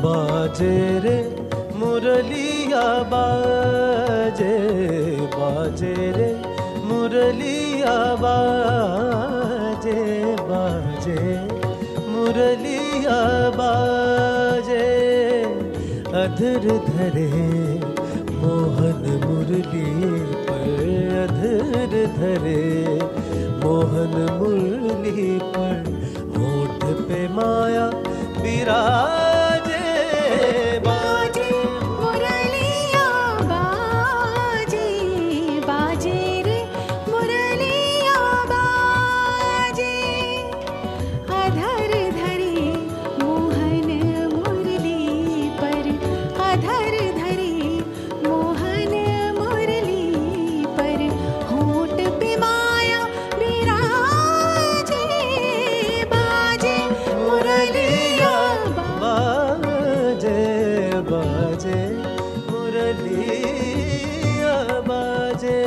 बाजे रे मुरलिया बाजे, बाजे रे मुरलिया बाजे, बाजे मुरलिया बाजे। अधर धरे मोहन मुरली पर, अधर धरे मोहन मुरली पर। होठ पे माया विराजे, बाजे मुरलिया बाजे, बाजे रे मुरलिया बाजे। अधर धरे मोहन मुरली पर, अधर धरे मोहन मुरली पर। होठ पे माया विराजे, बाजे मुरलिया बाजे, बाजे मुरलिया बाजे।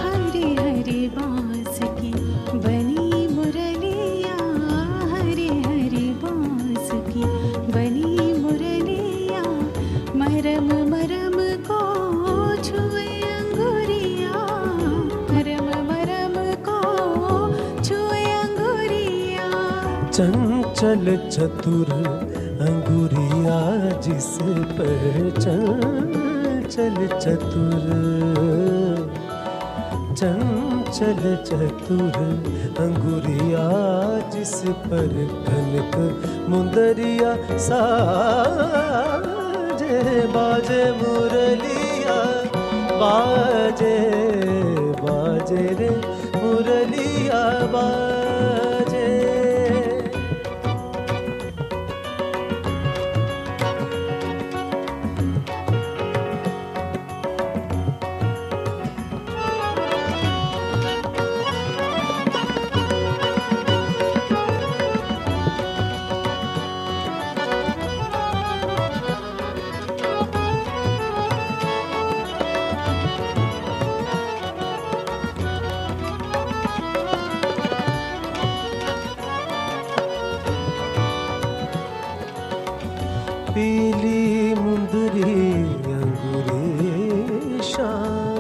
हरे हरे बांस की बनी मुरलिया, हरे हरे बांस की बनी मुरलिया। मरम मरम को छुए अंगुरिया, मरम मरम को छुए अंगुरिया। चंचल चतुर अंगुरिया जिस पर, चंचल चतुर, चंचल चतुर अंगुरिया जिस पर। कनक मुंदरिया साजे, बाजे मुरलिया बाजे, बाजे रे मुरलिया बाजे। पीली मुंदरी अंगूरी शाम,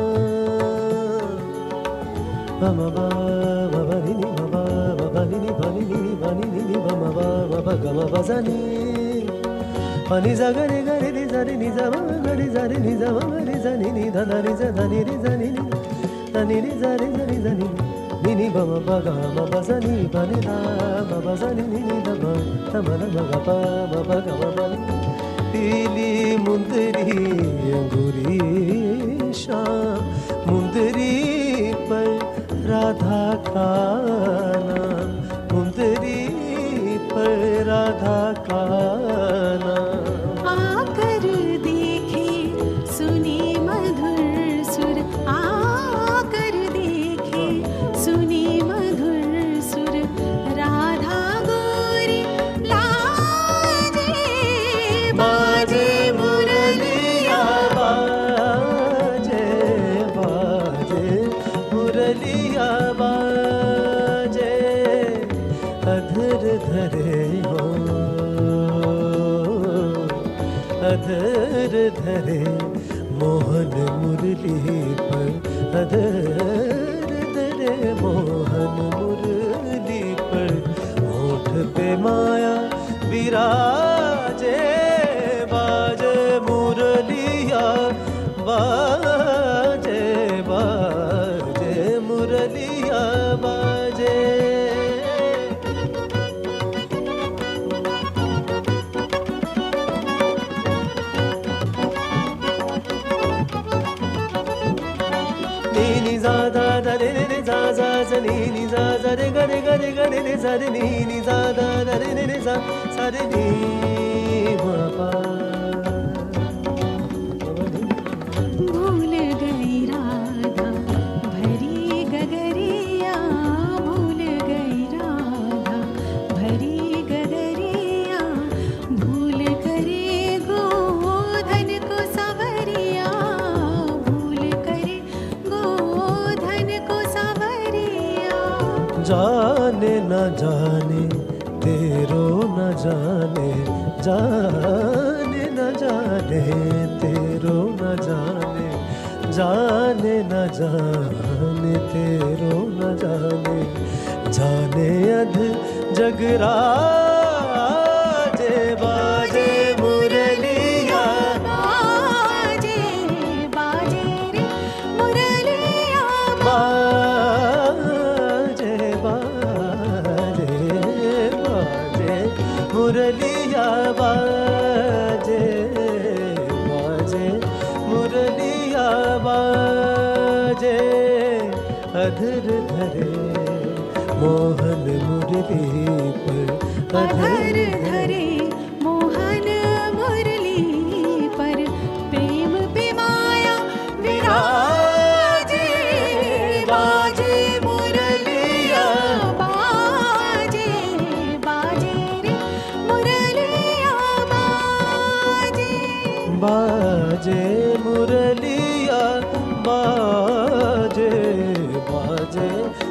बम बाबा निनी बाबा निनी बनी निनी बनी निनी बम बाबा गम बजनी pani za ga re ni za re ni za ma ga re za re ni za ma ga re za ni ni da da ni za da ni re za ni ni da ni re za ni ni ni ba ma ba ga ma ba za ni ba ni da ba ba za ni ni da ba da ma na ma ga ba ma ba ga ma ba ni। पीली मुंदरी अंगूरी शाम, मुंदरी पर राधा का नाम, मुंदरी पर राधा का नाम। आकर देखे सुने मधुर सुर, आकर देखे सुने मधुर सुर। राधा गोरी लाजे, बाजे मुरलिया बाजे, बाजे मुरलिया बाजे। अधर धरे हो, अधर धरे मोहन मुरली पर, अधर माया विराजे बाजे मुरलिया बाजे बाजे मुरलिया बाजे नी za da da re re za za za ni za za re ga re ga re ga re za re ni za da da re za sa re ni ma pa भूल गई राधा भरी गगरिया भूल गई राधा भरी गगरिया भूल करे गोधन को सवरिया भूल करे गोधन को सवरिया जाने न जाने तेरो न जाने जाने न जाने तेरो न जाने जाने न जाने तेरो न जाने जाने अध जगराजे बाजे मुरलिया बाजे बाजे रे मुरलिया बाजे बाजे बाजे मुरलिया बाजे बाजे मुरलिया बाजे अधर धरे मोहन मुरली पर अधर धरे मोहन मुरली पर प्रेम पे माया विराजे बाजे मुरलिया बाजे बाजे रे मुरलिया बाजे बाजे मुरलिया बाजे बाजे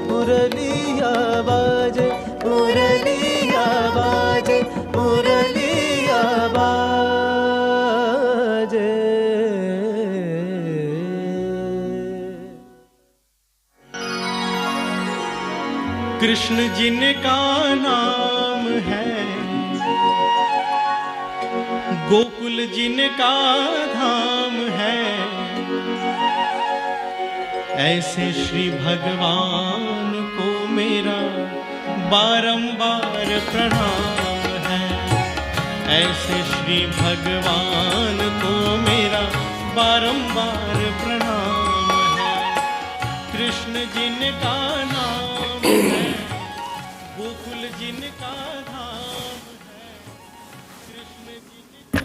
मुरलिया बाजे मुरलिया बाजे मुरलिया बाजे कृष्ण जिनका नाम है गोकुल जिनका धाम है ऐसे श्री भगवान को मेरा बारंबार प्रणाम है ऐसे श्री भगवान को मेरा बारंबार प्रणाम है कृष्ण जिनका नाम है गोकुल जिनका धाम है कृष्ण जिनका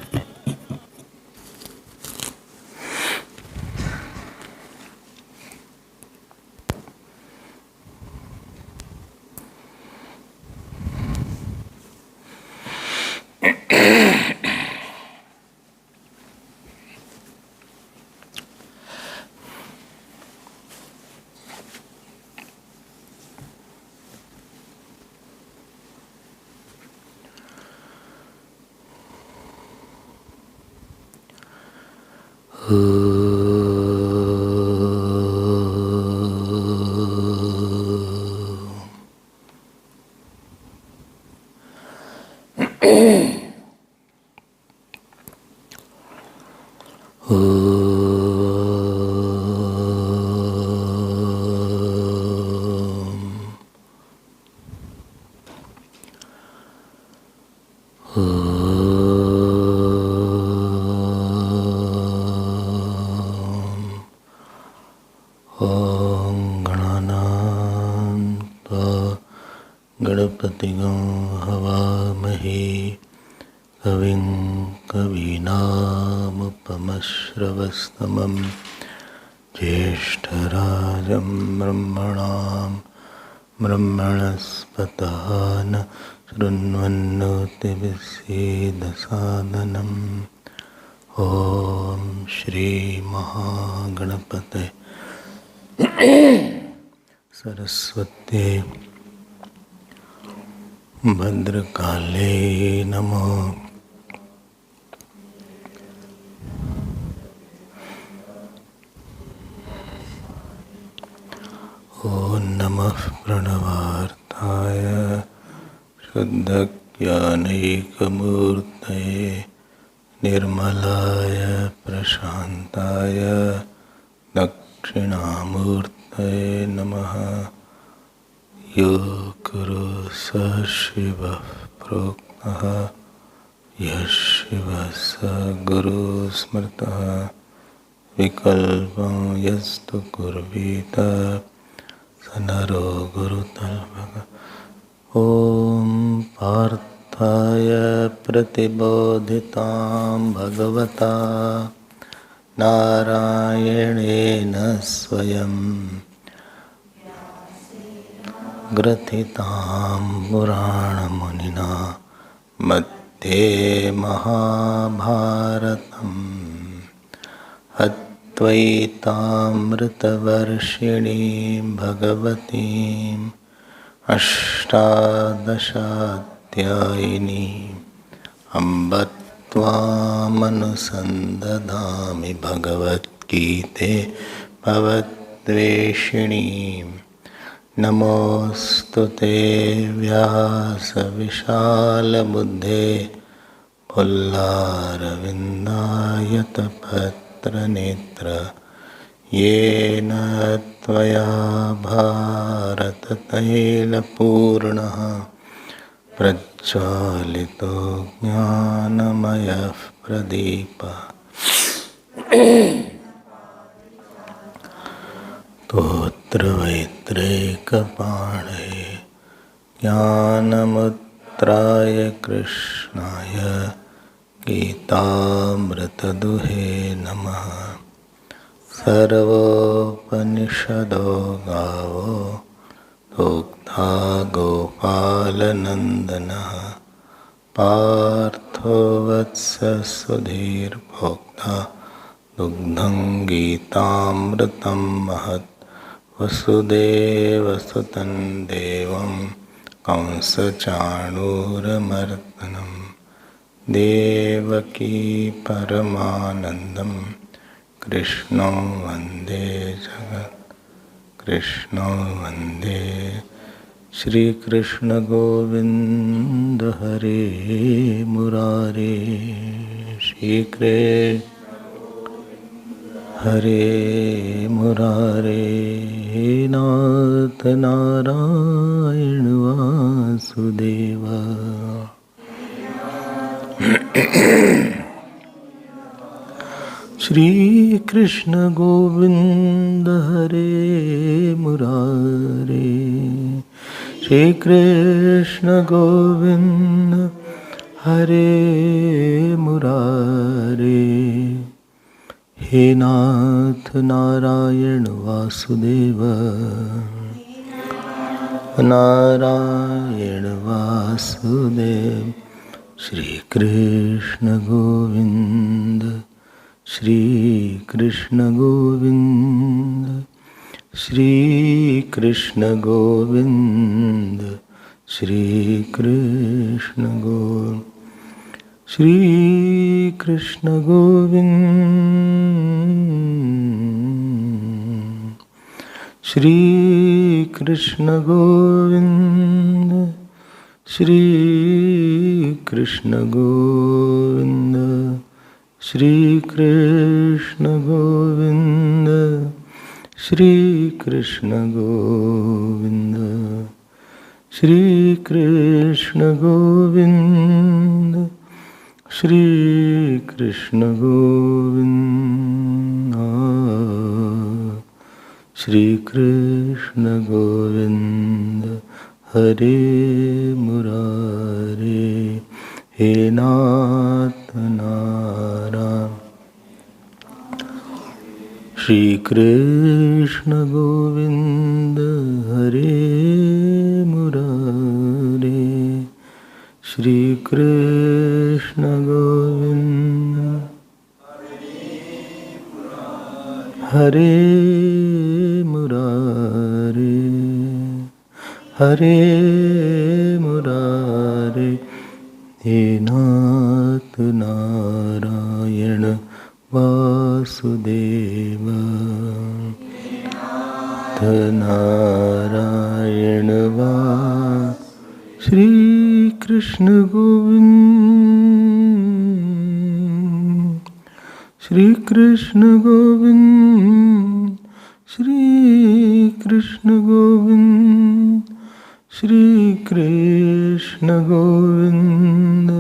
गणपतिं हवामहे कविं कवीनामुपमश्रवस्तमं ज्येष्ठराजं ब्रह्मणस्पतः न शृण्वन्नोतिभिस्सीदसादनम् ॐ श्रीमहागणपते सरस्वत्यै भद्रकाले नमः। ॐ नमः प्रणवार्थाय शुद्धज्ञानघनाय ज्ञानैकमूर्तये निर्मलाय प्रशान्ताय दक्षिणामूर्तये नमः। यो गुरु स शिवः प्रोक्तः यः शिवः स गुरुः स्मृतः विकल्पं यस्तु कुर्वीत स नरो गुरुतल्पः। ॐ पार्थाय प्रतिबोधितां भगवता नारायणेन स्वयं ग्रथितां पुराणमुनिना मध्ये महाभारतम् अद्वैतामृतवर्षिणीं भगवतीम् अष्टादशाध्यायिनीम् अम्ब त्वामनुसन्दधामि भगवद्गीते भवद्वेषिणीम्। नमोऽस्तु ते व्यासविशालबुद्धे पुल्लारविन्दायतपत्रनेत्र येन त्वया भारततैलपूर्णः प्रज्वालितो ज्ञानमयः प्रदीपः। स्तोत्रवैत्रैकपाणे ज्ञानमुद्राय कृष्णाय गीतामृतदुहे नमः। सर्वोपनिषदो गावो दोग्धा गोपालनन्दनः पार्थो वत्स सुधीर्भोक्ता दुग्धं गीतामृतं महत्। वसुदेवसुतं देवं कंसचाणूरमर्दनं देवकी परमानन्दं कृष्णं वन्दे कृष्णं वन्दे। श्रीकृष्ण गोविंद हरे मुरारे श्रीकृष्ण हरे मुरारे नाथ नारायण वासुदेव। श्री कृष्ण गोविंद हरे मुरारे श्री कृष्ण गोविंद हरे मुरारे। हे नाथ नारायण वासुदेव नारायण वासुदेव। श्री कृष्ण गोविंद श्री कृष्ण गोविंद श्री कृष्ण गोविंद श्री कृष्ण गोविंद श्री कृष्ण गोविंद श्री कृष्ण गोविंद श्री कृष्ण गोविंद श्री कृष्ण गोविंद श्री कृष्ण गोविंद श्री कृष्ण गोविंद श्री कृष्ण गोविंद श्री कृष्ण गोविंद हरे मुरारे। हे नाथ नारायण श्री कृष्ण गोविंद हरे मुरारे श्री कृष्ण गोविंद हरे मुरारे हरे मुरारे। हे नाथ नारायण वासुदेव नारायण वा Shri Krishna Govind, Shri Krishna Govind, Shri Krishna Govind, Shri Krishna Govind.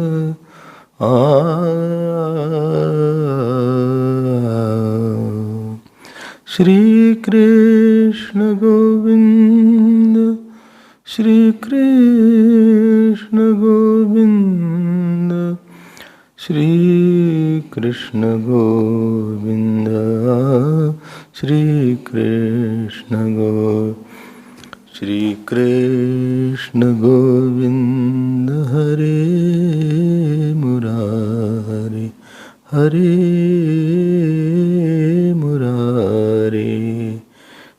Shri Krishna Govind, Shri Krishna Govind, Shri Krishna Govind, Shri Krishna Govind, Shri Krishna Govind, Hare Murari, Hare Murari,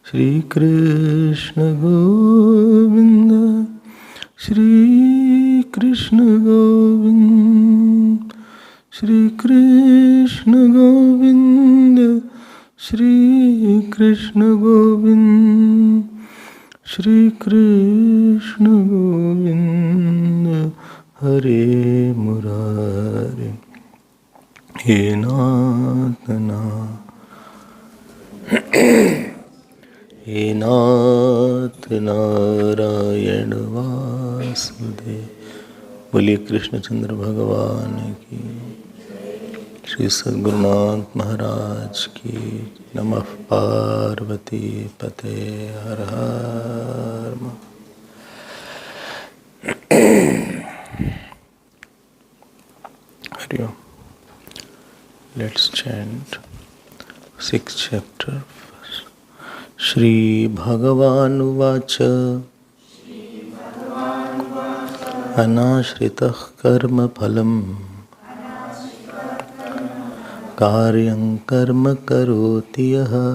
Shri Krishna Govinda, Shri Krishna Govinda, Shri Krishna Govinda, Shri Krishna Govinda, Shri Krishna Govinda, Hare Murari. He Nath He Nath Narayan Vasudev. बोलिए कृष्ण चंद्र भगवान की, श्री सद्गुरुनाथ महाराज की। नमः पार्वती पते, हर हर हरि ओम। Let's chant 6th chapter. Shri Bhagavanuvāca Anāshritah karma phalam Kāryam karma karoti yaha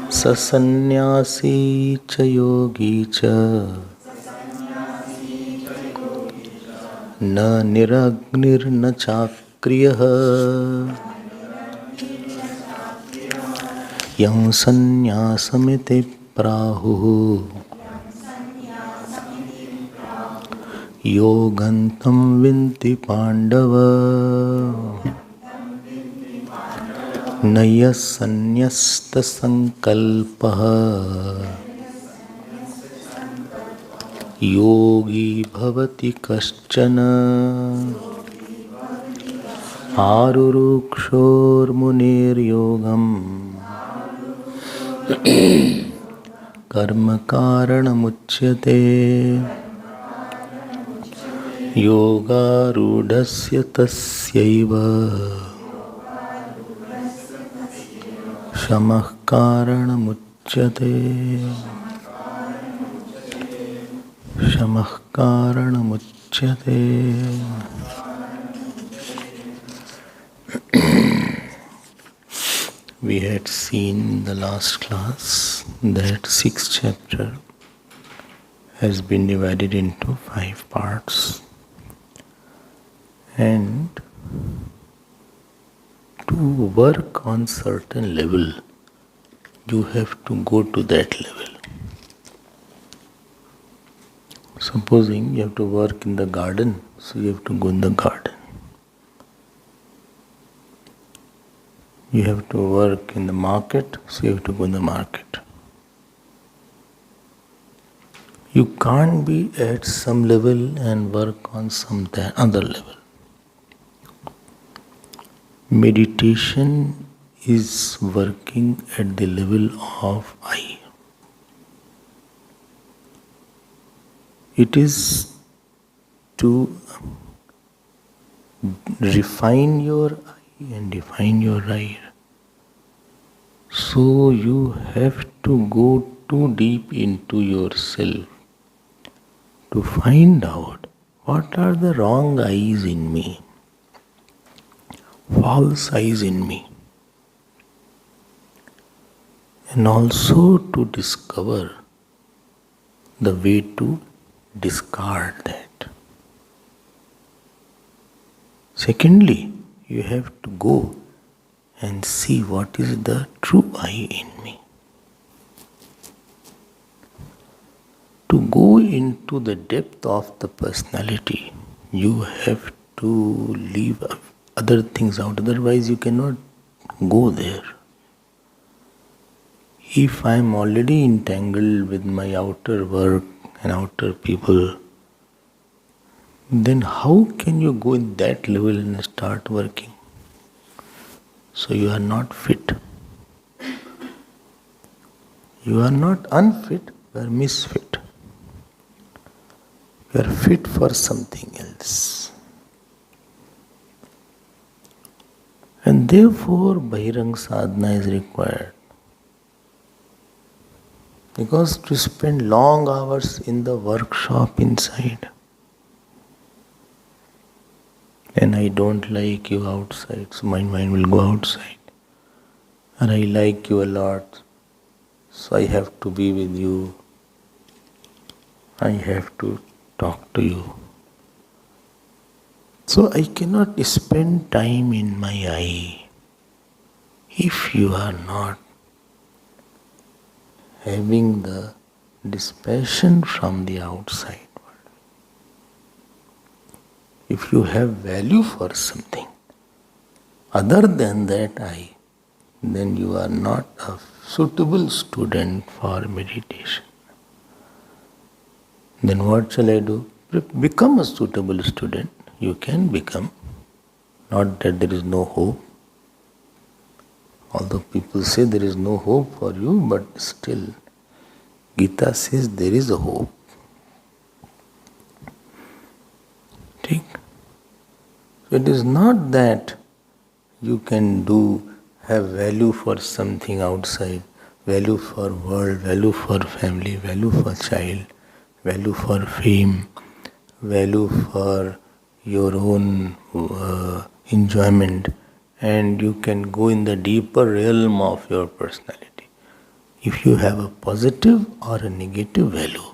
Sasannyāsī ca yogi ca न निरग्निर्न चाक्रियः यं संन्यासमिति प्राहुः योगन्तं विन्ति पाण्डव न यः सन्न्यस्तसङ्कल्पः योगी भवति कश्चन आरुरुक्षोर्मुनिर्योगम् कर्म कारणमुच्यते योगारूढस्य तस्यैव शमः कारणमुच्यते शमः कारणमुच्यते। We had seen in the last class that 6th chapter has been divided into 5 parts, and to work on certain level you have to go to that level. Supposing you have to work in the garden, so you have to go in the garden. You have to work in the market, so you have to go in the market. You can't be at some level and work on some other level. Meditation is working at the level of I. It is to refine your I and define your I. So you have to go too deep into yourself to find out what are the wrong I's in me, false I's in me, and also to discover the way to discard that. Secondly, you have to go and see what is the true I in me. To go go into the depth of the personality, you have to leave other things out, otherwise you cannot go there. If I am already entangled with my outer work and outer people, then how can you go in that level and start working? So you are not fit. You are not unfit, you are misfit. You are fit for something else. And therefore Bahirang sadhana is required. Because to spend long hours in the workshop inside, and I don't like you outside, so my mind will go outside. And I like you a lot, so I have to be with you. I have to talk to you. So I cannot spend time in my eye if you are not having the dispassion from the outside world. If you have value for something other than that eye, then you are not a suitable student for meditation. Then what shall I do? Become a suitable student. You can become. Not that there is no hope. Although people say there is no hope for you, but still, Gita says there is a hope. Take. It is not that you can have value for something outside, value for world, value for family, value for child, value for fame, value for your own enjoyment, and you can go in the deeper realm of your personality. If you have a positive or a negative value,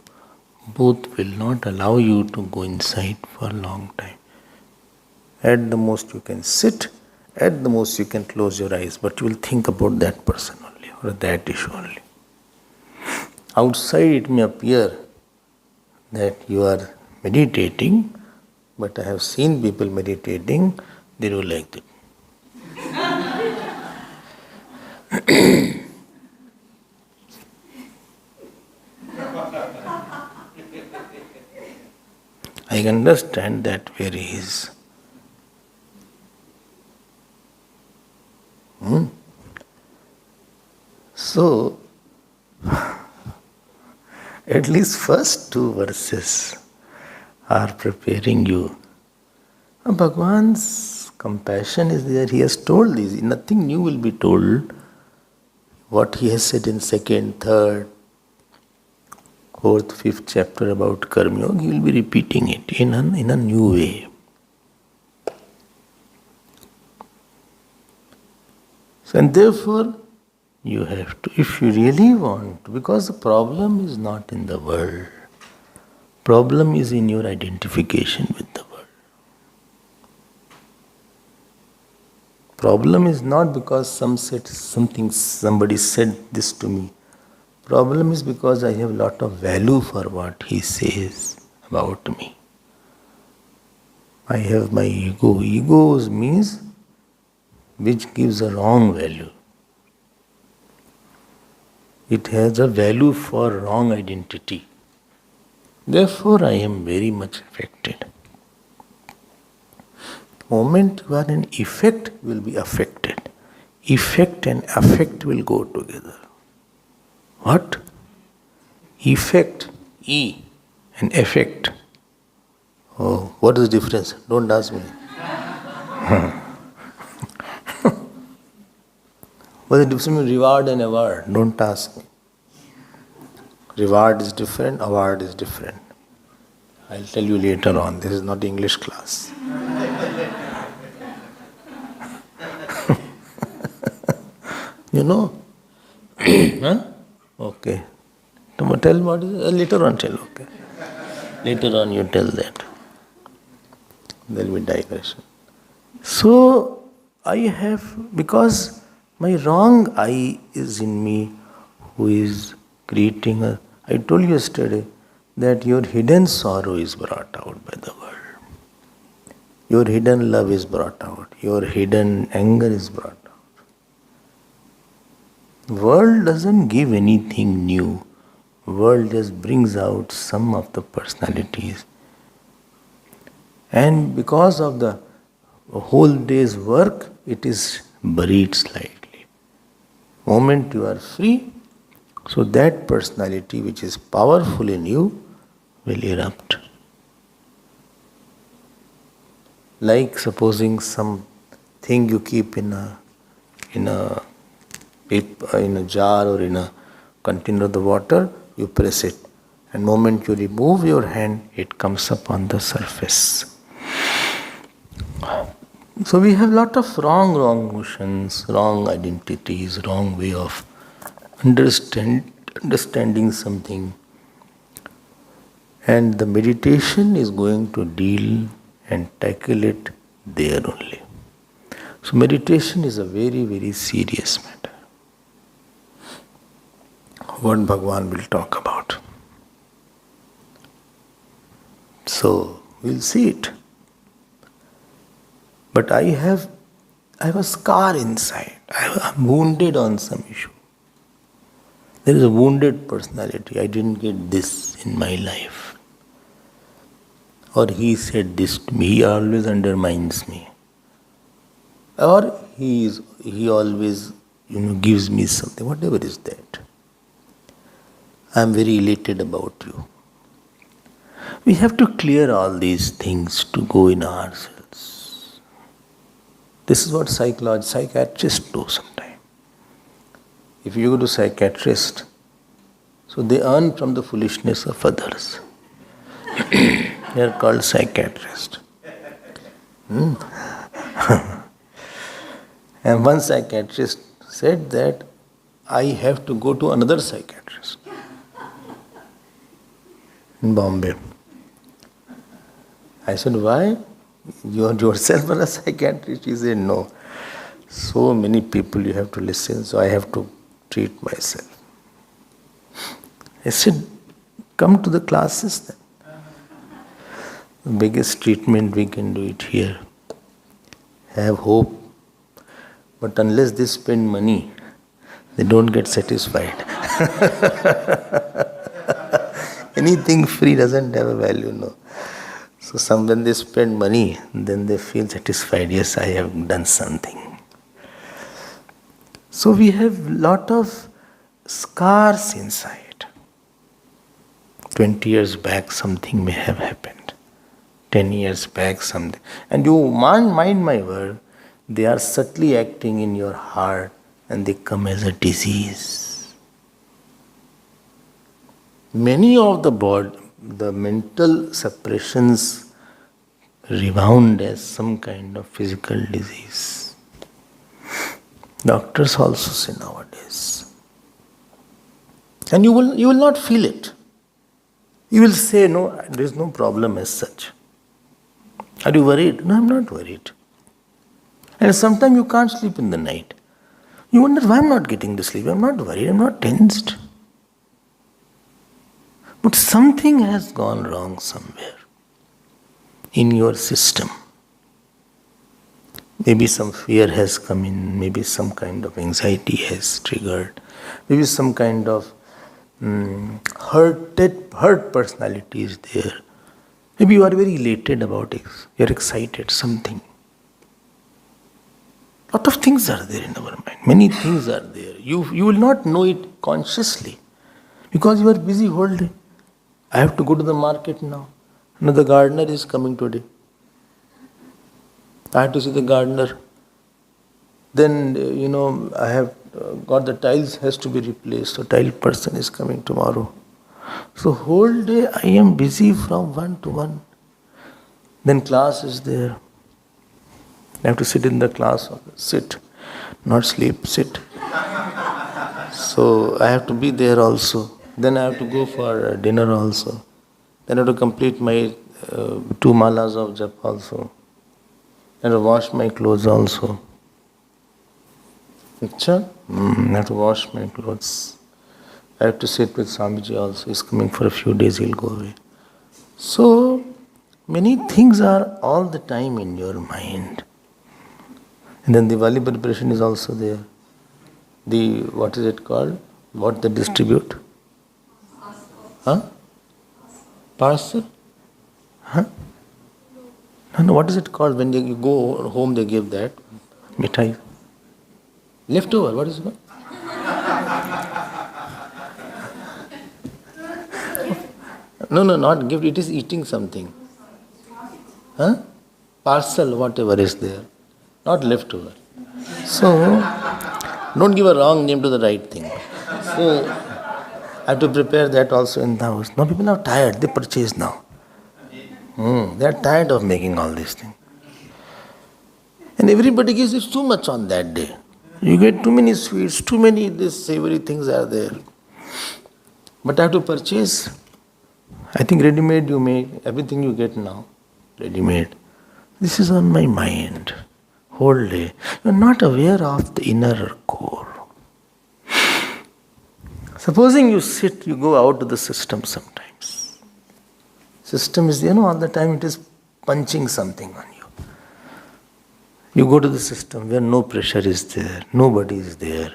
both will not allow you to go inside for a long time. At the most you can sit, at the most you can close your eyes, but you will think about that person only or that issue only. Outside it may appear that you are meditating, but I have seen people meditating, they do like that. I understand that where he is. So, at least first two verses are preparing you. Bhagavan's compassion is there. He has told this. Nothing new will be told. What he has said in second, third, fourth, fifth chapter about Karma Yoga, he will be repeating it in a new way. So, and therefore, you have to, if you really want, because the problem is not in the world. Problem is in your identification with the world. Problem is not because somebody said this to me. Problem is because I have a lot of value for what he says about me. I have my ego. Ego means which gives a wrong value. It has a value for wrong identity. Therefore, I am very much affected. The moment you are in effect, will be affected. Effect and affect will go together. What? Effect, E, and effect. Oh, what is the difference? Don't ask me. What is the difference between reward and award? Don't ask me. Reward is different, award is different. I'll tell you later on. This is not English class. You know? Huh? Okay. Tell what is it? Later on tell, okay. Later on you tell that. There will be digression. So, I have, because my wrong I is in me, who is creating I told you yesterday, that your hidden sorrow is brought out by the world. Your hidden love is brought out. Your hidden anger is brought out. World doesn't give anything new. World just brings out some of the personalities. And because of the whole day's work, it is buried slightly. Moment you are free, so that personality which is powerful in you will erupt. Like supposing some thing you keep in a jar or in a container of the water, you press it, and moment you remove your hand, it comes up on the surface. So we have lot of wrong notions, wrong identities, wrong way of understanding something. And the meditation is going to deal and tackle it there only. So meditation is a very, very serious matter. What Bhagavan will talk about. So we'll see it. But I have a scar inside. I'm wounded on some issue. There is a wounded personality. I didn't get this in my life. Or he said this to me. He always undermines me. Or he always gives me something. Whatever is that. I am very elated about you. We have to clear all these things to go in ourselves. This is what psychiatrists do sometimes. If you go to psychiatrist, so they earn from the foolishness of others. They are called psychiatrists. And one psychiatrist said that I have to go to another psychiatrist in Bombay. I said, why? You are yourself a psychiatrist? He said, no. So many people you have to listen, so I have to treat myself. I said, come to the classes then. The biggest treatment we can do it here. Have hope. But unless they spend money, they don't get satisfied. Anything free doesn't have a value, no. So when they spend money, then they feel satisfied. Yes, I have done something. So we have lot of scars inside. 20 years back something may have happened. 10 years back something. And you mind my word, they are subtly acting in your heart and they come as a disease. Many of the mental suppressions rebound as some kind of physical disease. Doctors also say nowadays. And you will not feel it. You will say, no, there is no problem as such. Are you worried? No, I'm not worried. And sometimes you can't sleep in the night. You wonder why I'm not getting the sleep. I'm not worried, I'm not tensed. But something has gone wrong somewhere in your system. Maybe some fear has come in, maybe some kind of anxiety has triggered, maybe some kind of hurt personality is there. Maybe you are very elated about it, you are excited, something. Lot of things are there in our mind, many things are there. You will not know it consciously because you are busy whole day. I have to go to the market now. The gardener is coming today. I have to see the gardener. Then, I have got the tiles has to be replaced. So tile person is coming tomorrow. So whole day I am busy from one to one. Then class is there. I have to sit in the class. Sit. Not sleep, sit. So I have to be there also. Then I have to go for dinner also. Then I have to complete my 2 malas of jap also. I have to wash my clothes also. I have to wash my clothes. I have to sit with Swamiji also. He's coming for a few days, he'll go away. So, many things are all the time in your mind. And then Diwali preparation is also there. What is it called? What they distribute? Huh? Parcel? Huh? No, what is it called? When you go home, they give that. Mithai. Leftover, what is it called? No, not gift, it is eating something. Huh? Parcel, whatever is there. Not leftover. So, don't give a wrong name to the right thing. So, I have to prepare that also in the house. Now people are tired, they purchase now. They are tired of making all these things. And everybody gives it too much on that day. You get too many sweets, too many these savory things are there. But I have to purchase. I think ready-made you make, everything you get now, ready-made. This is on my mind, whole day. You are not aware of the inner core. Supposing you sit, you go out to the system sometimes. System is, all the time it is punching something on you. You go to the system where no pressure is there, nobody is there,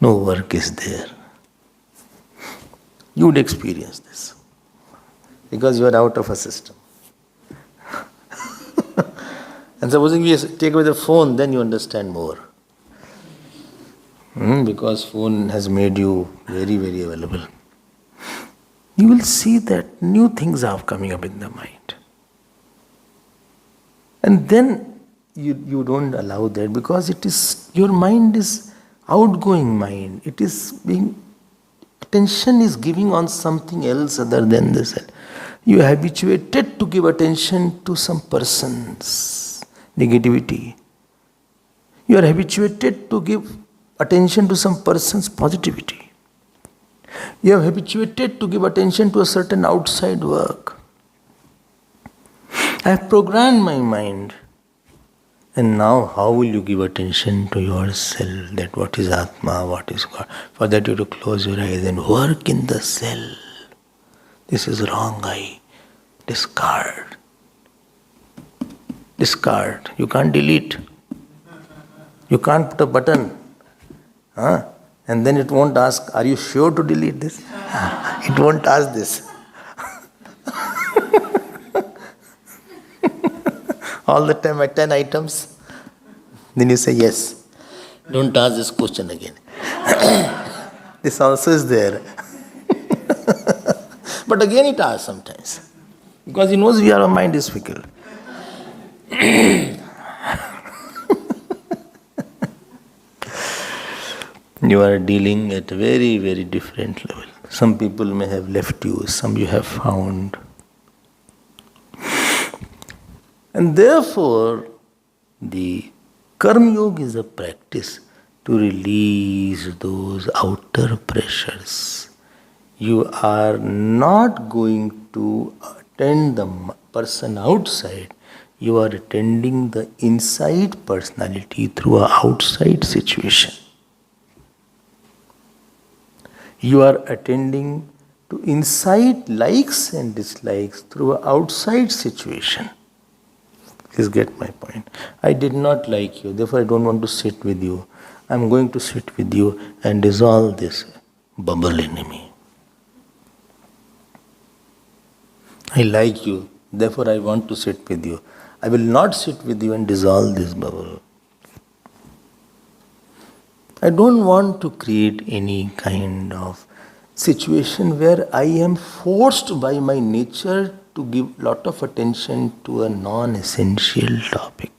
no work is there. You would experience this. Because you are out of a system. And supposing we take away the phone, then you understand more. Because phone has made you very, very available. You will see that new things are coming up in the mind. And then you don't allow that because your mind is outgoing mind. It is attention is giving on something else other than this. You are habituated to give attention to some person's negativity. You are habituated to give attention to some person's positivity. You are habituated to give attention to a certain outside work. I have programmed my mind. And now how will you give attention to yourself, that what is Atma, what is God? For that you have to close your eyes and work in the self. This is wrong, I discard. Discard. You can't delete. You can't put a button. And then it won't ask, are you sure to delete this? It won't ask this. All the time at 10 items. Then you say yes. Don't ask this question again. This also is there. But again it asks sometimes. Because he knows our mind is fickle. You are dealing at a very, very different level. Some people may have left you, some you have found. And therefore, the Karma Yoga is a practice to release those outer pressures. You are not going to attend the person outside, you are attending the inside personality through an outside situation. You are attending to inside likes and dislikes through an outside situation. Please get my point. I did not like you, therefore I don't want to sit with you. I am going to sit with you and dissolve this bubble in me. I like you, therefore I want to sit with you. I will not sit with you and dissolve this bubble. I don't want to create any kind of situation where I am forced by my nature to give lot of attention to a non-essential topic.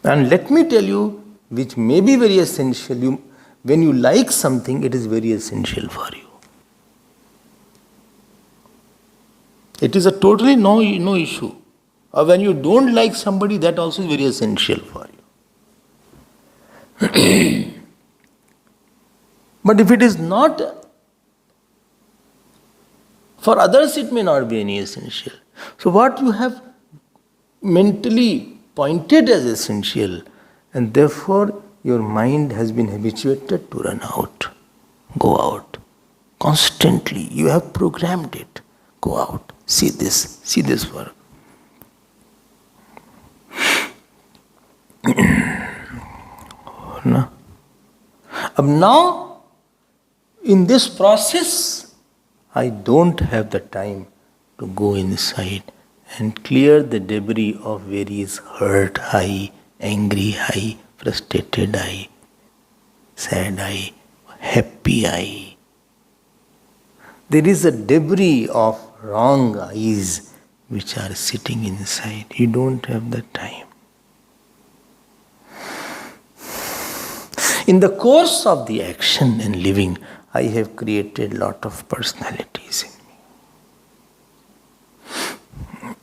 And let me tell you, which may be very essential, when you like something, it is very essential for you. It is a totally no issue. Or when you don't like somebody, that also is very essential for you. But if it is not, for others it may not be any essential. So what you have mentally pointed as essential, and therefore your mind has been habituated to run out. Go out. Constantly. You have programmed it. Go out. See this work. No? Now, in this process, I don't have the time to go inside and clear the debris of various hurt I, angry I, frustrated I, sad I, happy I. There is a debris of wrong eyes which are sitting inside. You don't have the time. In the course of the action and living, I have created a lot of personalities in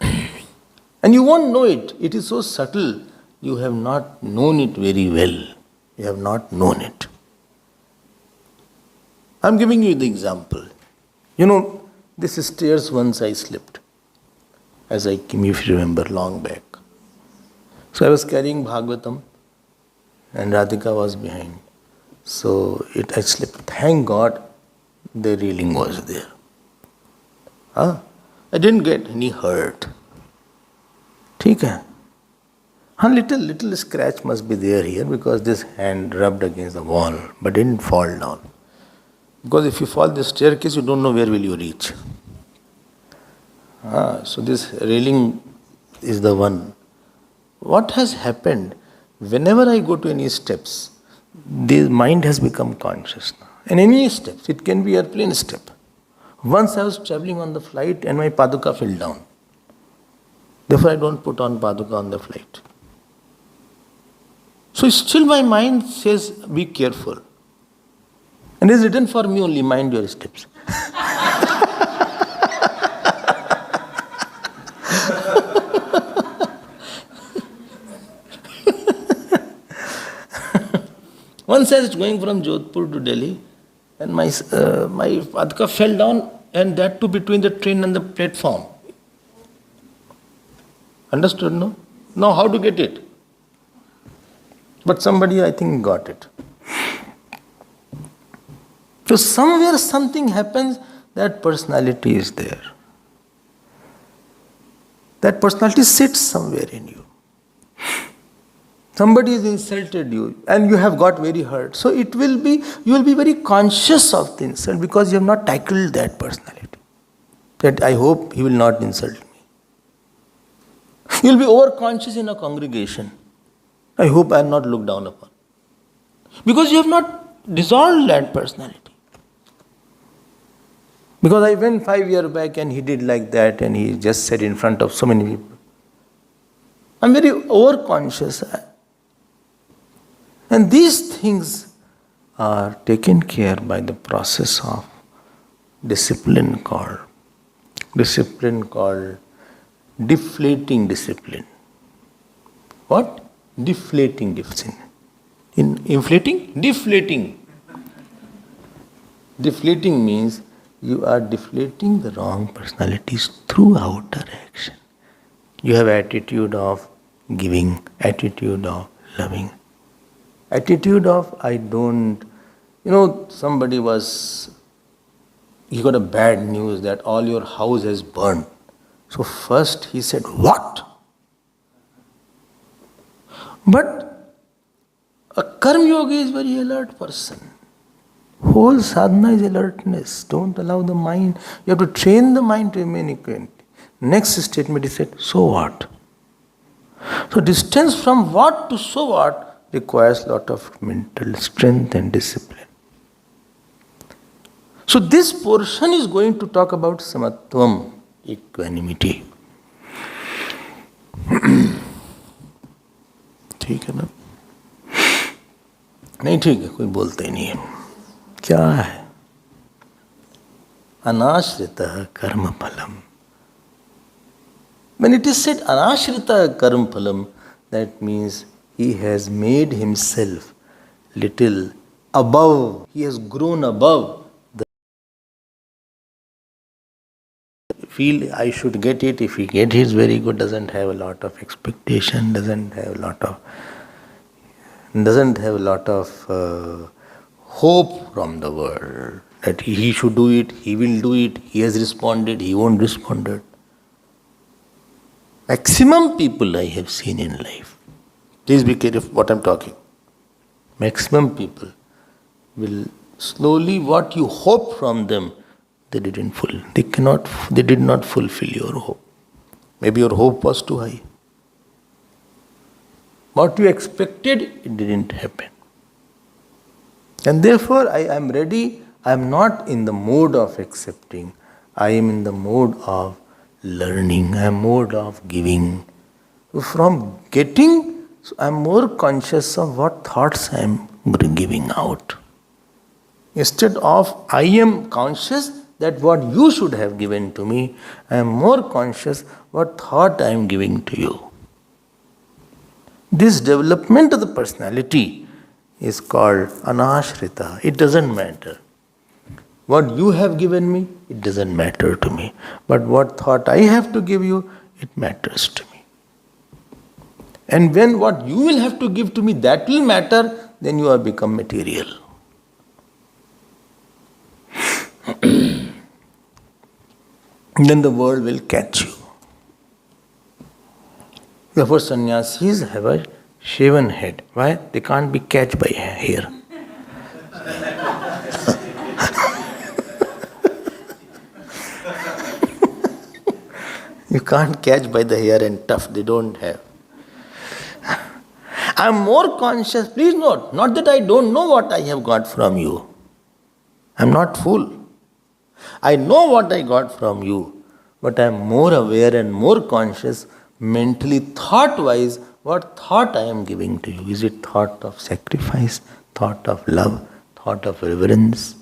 me. And you won't know it. It is so subtle. You have not known it very well. You have not known it. I'm giving you the example. You know, this stairs once I slipped. As I came, if you remember, long back. So I was carrying Bhagavatam and Radhika was behind. So I slipped. Thank God the railing was there. I didn't get any hurt. ठीक है? Little scratch must be there here because this hand rubbed against the wall, but didn't fall down. Because if you fall the staircase, you don't know where will you reach. So this railing is the one. What has happened? Whenever I go to any steps, the mind has become conscious now. And any steps, it can be airplane step. Once I was traveling on the flight and my paduka fell down. Therefore I don't put on paduka on the flight. So still my mind says, be careful. And it is written for me only, mind your steps. Once I was going from Jodhpur to Delhi, and my paduka fell down, and that too between the train and the platform. Understood, no? Now how to get it? But somebody, I think, got it. So somewhere something happens, that personality is there. That personality sits somewhere in you. Somebody has insulted you and you have got very hurt. So you will be very conscious of the insult because you have not tackled that personality. That I hope he will not insult me. You will be over-conscious in a congregation. I hope I am not looked down upon. Because you have not dissolved that personality. Because I went 5 years back and he did like that and he just said in front of so many people. I am very over-conscious. And these things are taken care by the process of discipline called deflating discipline. What? Deflating discipline. Inflating? Deflating. Deflating means you are deflating the wrong personalities through outer action. You have attitude of giving, attitude of loving. Attitude of I don't, somebody he got a bad news that all your house has burned. So first he said, what? But a karma yogi is very alert person. Whole sadhana is alertness. Don't allow the mind. You have to train the mind to remain equant. Next statement is said, so what? So distance from what to so what requires a lot of mental strength and discipline. So this portion is going to talk about samatvam, equanimity. ठीक है ना? नहीं ठीक है, कोई बोलते ही नहीं है. क्या है? Anashrita karma phalam. When it is said anashrita karma phalam, that means he has made himself little above, he has grown above the feel I should get it, if he gets it, very good, doesn't have a lot of expectation, doesn't have a lot of doesn't have a lot of hope from the world that he should do it, he will do it, he has responded, he won't respond. Maximum people I have seen in life, please be careful what I'm talking. Maximum people will slowly, what you hope from them, they did not fulfill your hope. Maybe your hope was too high. What you expected, it didn't happen. And therefore, I am ready. I am not in the mode of accepting. I am in the mode of learning. I am mode of giving. From getting, I am more conscious of what thoughts I am giving out. Instead of I am conscious that what you should have given to me, I am more conscious what thought I am giving to you. This development of the personality is called anashrita. It doesn't matter. What you have given me, it doesn't matter to me. But what thought I have to give you, it matters to me. And when what you will have to give to me, that will matter, then you have become material. Then the world will catch you. Therefore, sannyasis have a shaven head. Why? They can't be catched by hair. You can't catch by the hair and tuft. They don't have. I am more conscious. Please note, not that I don't know what I have got from you. I am not fool. I know what I got from you, but I am more aware and more conscious mentally, thought-wise, what thought I am giving to you. Is it thought of sacrifice, thought of love, thought of reverence?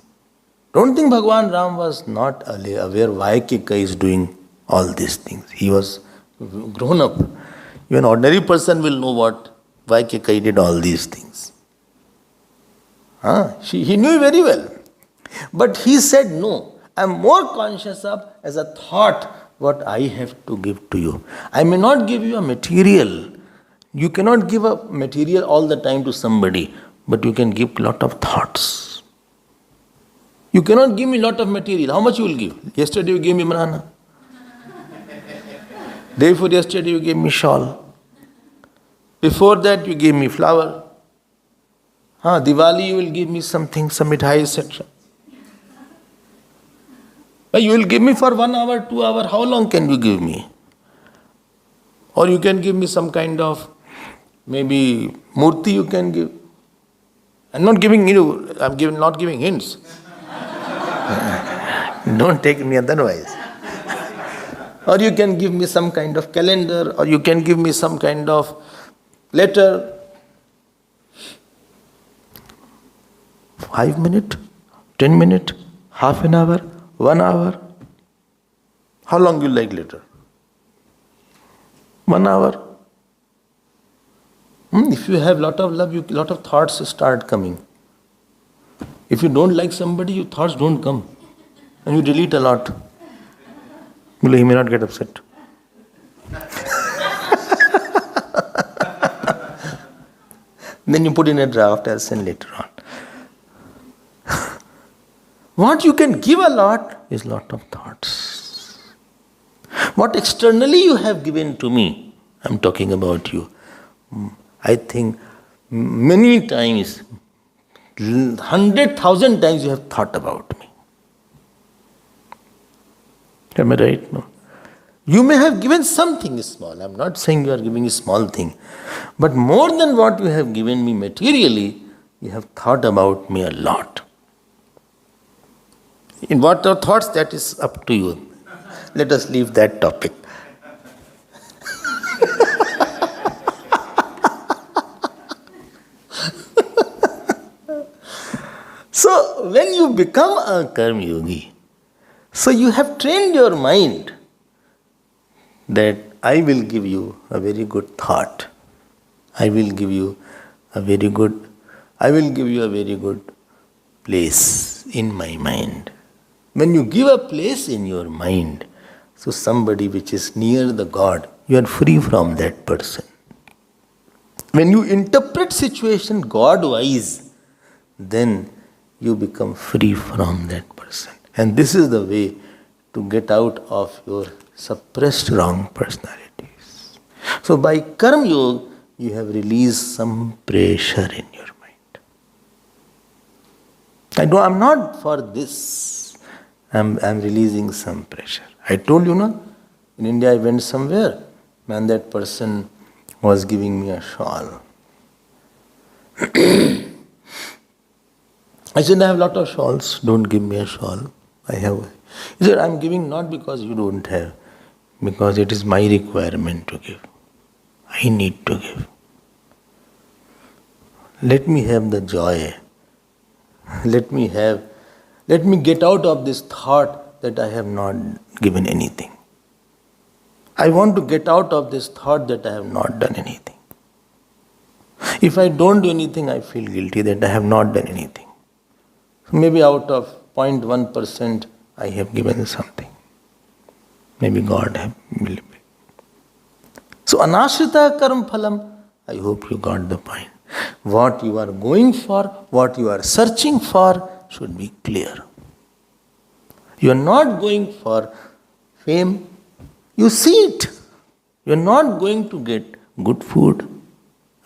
Don't think Bhagavan Ram was not aware why Kika is doing all these things. He was grown up. Even an ordinary person will know why Kika did all these things. He knew very well. But he said, no, I am more conscious of as a thought what I have to give to you. I may not give you a material. You cannot give a material all the time to somebody, but you can give a lot of thoughts. You cannot give me a lot of material. How much you will give? Yesterday you gave me banana. Day before yesterday you gave me shawl. Before that you gave me flower. Diwali you will give me something, some mithai, etc. But you will give me for 1 hour, 2 hours. How long can you give me? Or you can give me some kind of, maybe murti you can give. I'm not giving you, not giving hints. Don't take me otherwise. Or you can give me some kind of calendar, or you can give me some kind of letter. 5 minutes, 10 minutes, half an hour, 1 hour. How long you like letter? 1 hour. If you have lot of love, lot of thoughts start coming. If you don't like somebody, your thoughts don't come. And you delete a lot. He may not get upset. Then you put in a draft, I'll send later on. What you can give a lot is lot of thoughts. What externally you have given to me, I'm talking about you. I think many times, 100,000 times you have thought about me. Am I right? No. You may have given something small. I'm not saying you are giving a small thing. But more than what you have given me materially, you have thought about me a lot. In what are thoughts, that is up to you. Let us leave that topic. So, when you become a Karma Yogi, so you have trained your mind that I will give you a very good thought. I will give you a very good place in my mind. When you give a place in your mind, so somebody which is near the God, you are free from that person. When you interpret situation God-wise, then you become free from that person. And this is the way to get out of your suppressed wrong personalities. So by Karma Yoga, you have released some pressure in your mind. I'm not for this. I'm releasing some pressure. I told you, no? In India I went somewhere, and that person was giving me a shawl. I said, I have a lot of shawls, don't give me a shawl. I have. He said, I'm giving not because you don't have, because it is my requirement to give. I need to give. Let me have the joy. Let me get out of this thought that I have not given anything. I want to get out of this thought that I have not done anything. If I don't do anything, I feel guilty that I have not done anything. So maybe out of 0.1%, I have given something. Maybe God will be. So anashrita karma phalam, I hope you got the point. What you are going for, what you are searching for should be clear. You are not going for fame. You see it. You are not going to get good food.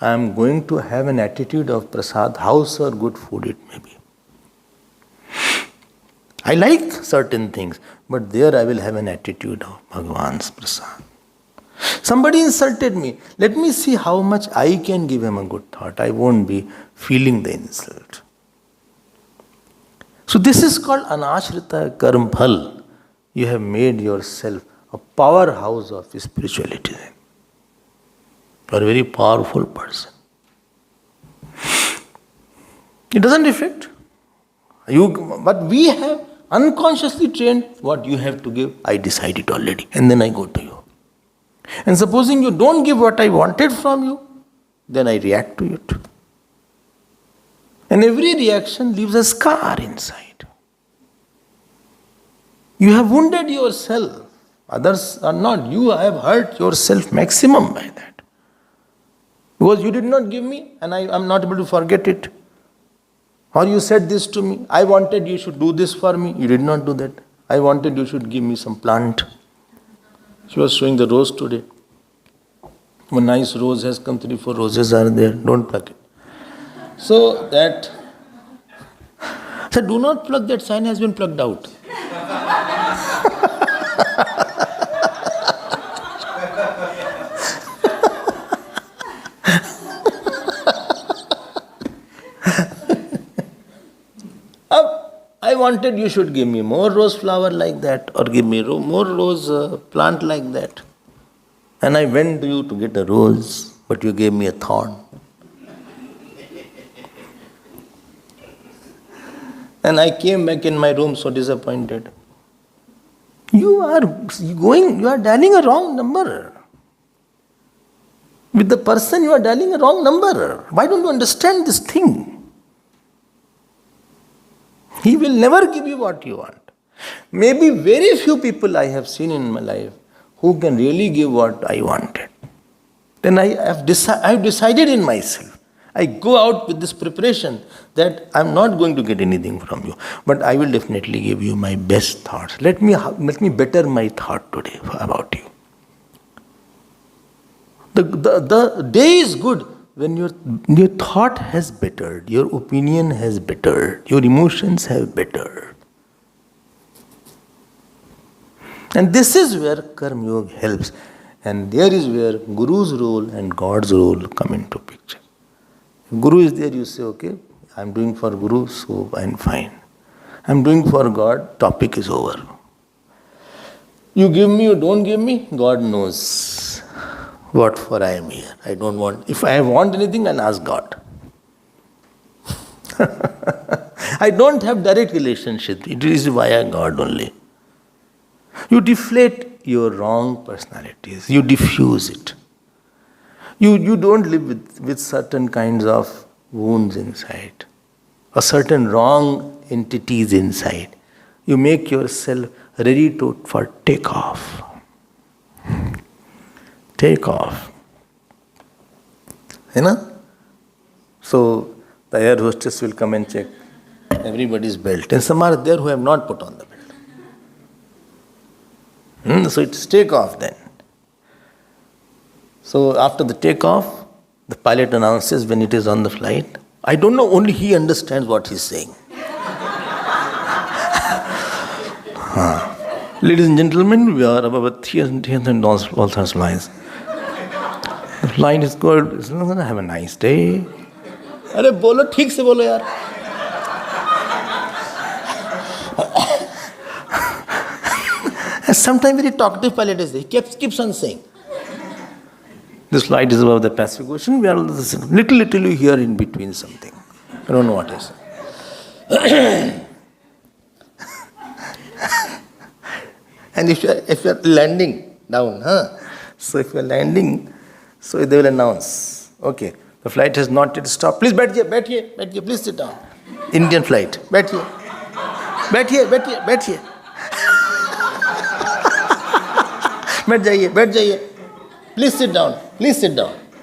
I am going to have an attitude of prasad, house or good food it may be. I like certain things, but there I will have an attitude of Bhagavan's prasad. Somebody insulted me. Let me see how much I can give him a good thought. I won't be feeling the insult. So this is called anashrita karma phal. You have made yourself a powerhouse of spirituality. You are a very powerful person. It doesn't affect you, but we have unconsciously trained what you have to give. I decide it already, and then I go to you. And supposing you don't give what I wanted from you, then I react to it. And every reaction leaves a scar inside. You have wounded yourself. Others are not. You have hurt yourself maximum by that. Because you did not give me, and I am not able to forget it. Or you said this to me. I wanted you should do this for me. You did not do that. I wanted you should give me some plant. She was showing the rose today. One nice rose has come, 3-4 roses are there. Don't pluck it. So that, so do not pluck, that sign has been plucked out. I wanted you should give me more rose flower like that, or give me more rose plant like that. And I went to you to get a rose, but you gave me a thorn. And I came back in my room so disappointed. You are dialing a wrong number. With the person you are dialing a wrong number. Why don't you understand this thing? He will never give you what you want. Maybe very few people I have seen in my life who can really give what I wanted. Then I have decided in myself. I go out with this preparation that I am not going to get anything from you, but I will definitely give you my best thoughts. Let me better my thought today about you. The day is good when your thought has bettered, your opinion has bettered, your emotions have bettered. And this is where Karma Yoga helps. And there is where Guru's role and God's role come into picture. If Guru is there, you say, okay, I am doing for Guru, so I am fine. I am doing for God, topic is over. You give me, you don't give me, God knows what for I am here. I don't want, if I want anything, I'll ask God. I don't have direct relationship. It is via God only. You deflate your wrong personalities. You diffuse it. You don't live with certain kinds of wounds inside, or certain wrong entities inside. You make yourself ready for takeoff. Take off. You know? So the air hostess will come and check everybody's belt. And some are there who have not put on the belt. So it's takeoff then. So after the takeoff, the pilot announces when it is on the flight. I don't know, only he understands what he's saying. Ladies and gentlemen, we are about 300 all lines. The flight is good. Have a nice day. अरे बोलो ठीक से बोलो यार. Sometimes very talkative pilot is there. He keeps on saying. This flight is above the Pacific Ocean. We are little you hear in between something. I don't know what is. And if you are landing down, so if you are landing, so they will announce, okay, the flight has not yet stopped. Please बैठिए, please sit down. Indian flight, बैठिए. बैठ जाइए. Please sit down.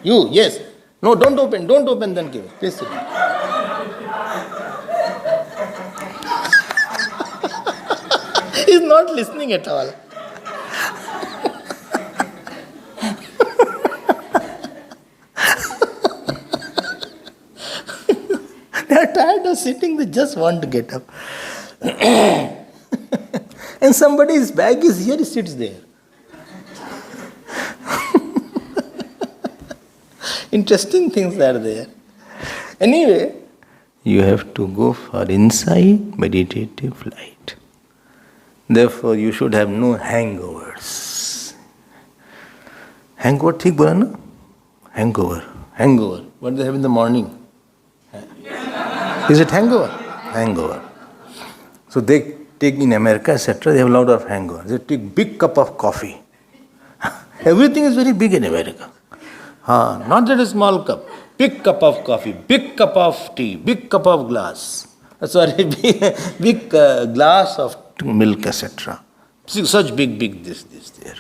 You, yes. No, don't open then give it. Please sit down. He's not listening at all. They are tired of sitting, they just want to get up. And somebody's bag is here, he sits there. Interesting things are there. Anyway, you have to go for inside meditative flight. Therefore, you should have no hangovers. Hangover, ठीक बोला ना? Hangover. What do they have in the morning? Is it hangover? Hangover. So they take in America, etc., they have a lot of hangover. They take big cup of coffee. Everything is very big in America. Not that a small cup. Big cup of coffee, big cup of tea, big cup of glass. Big glass of milk, etc. Such big this there.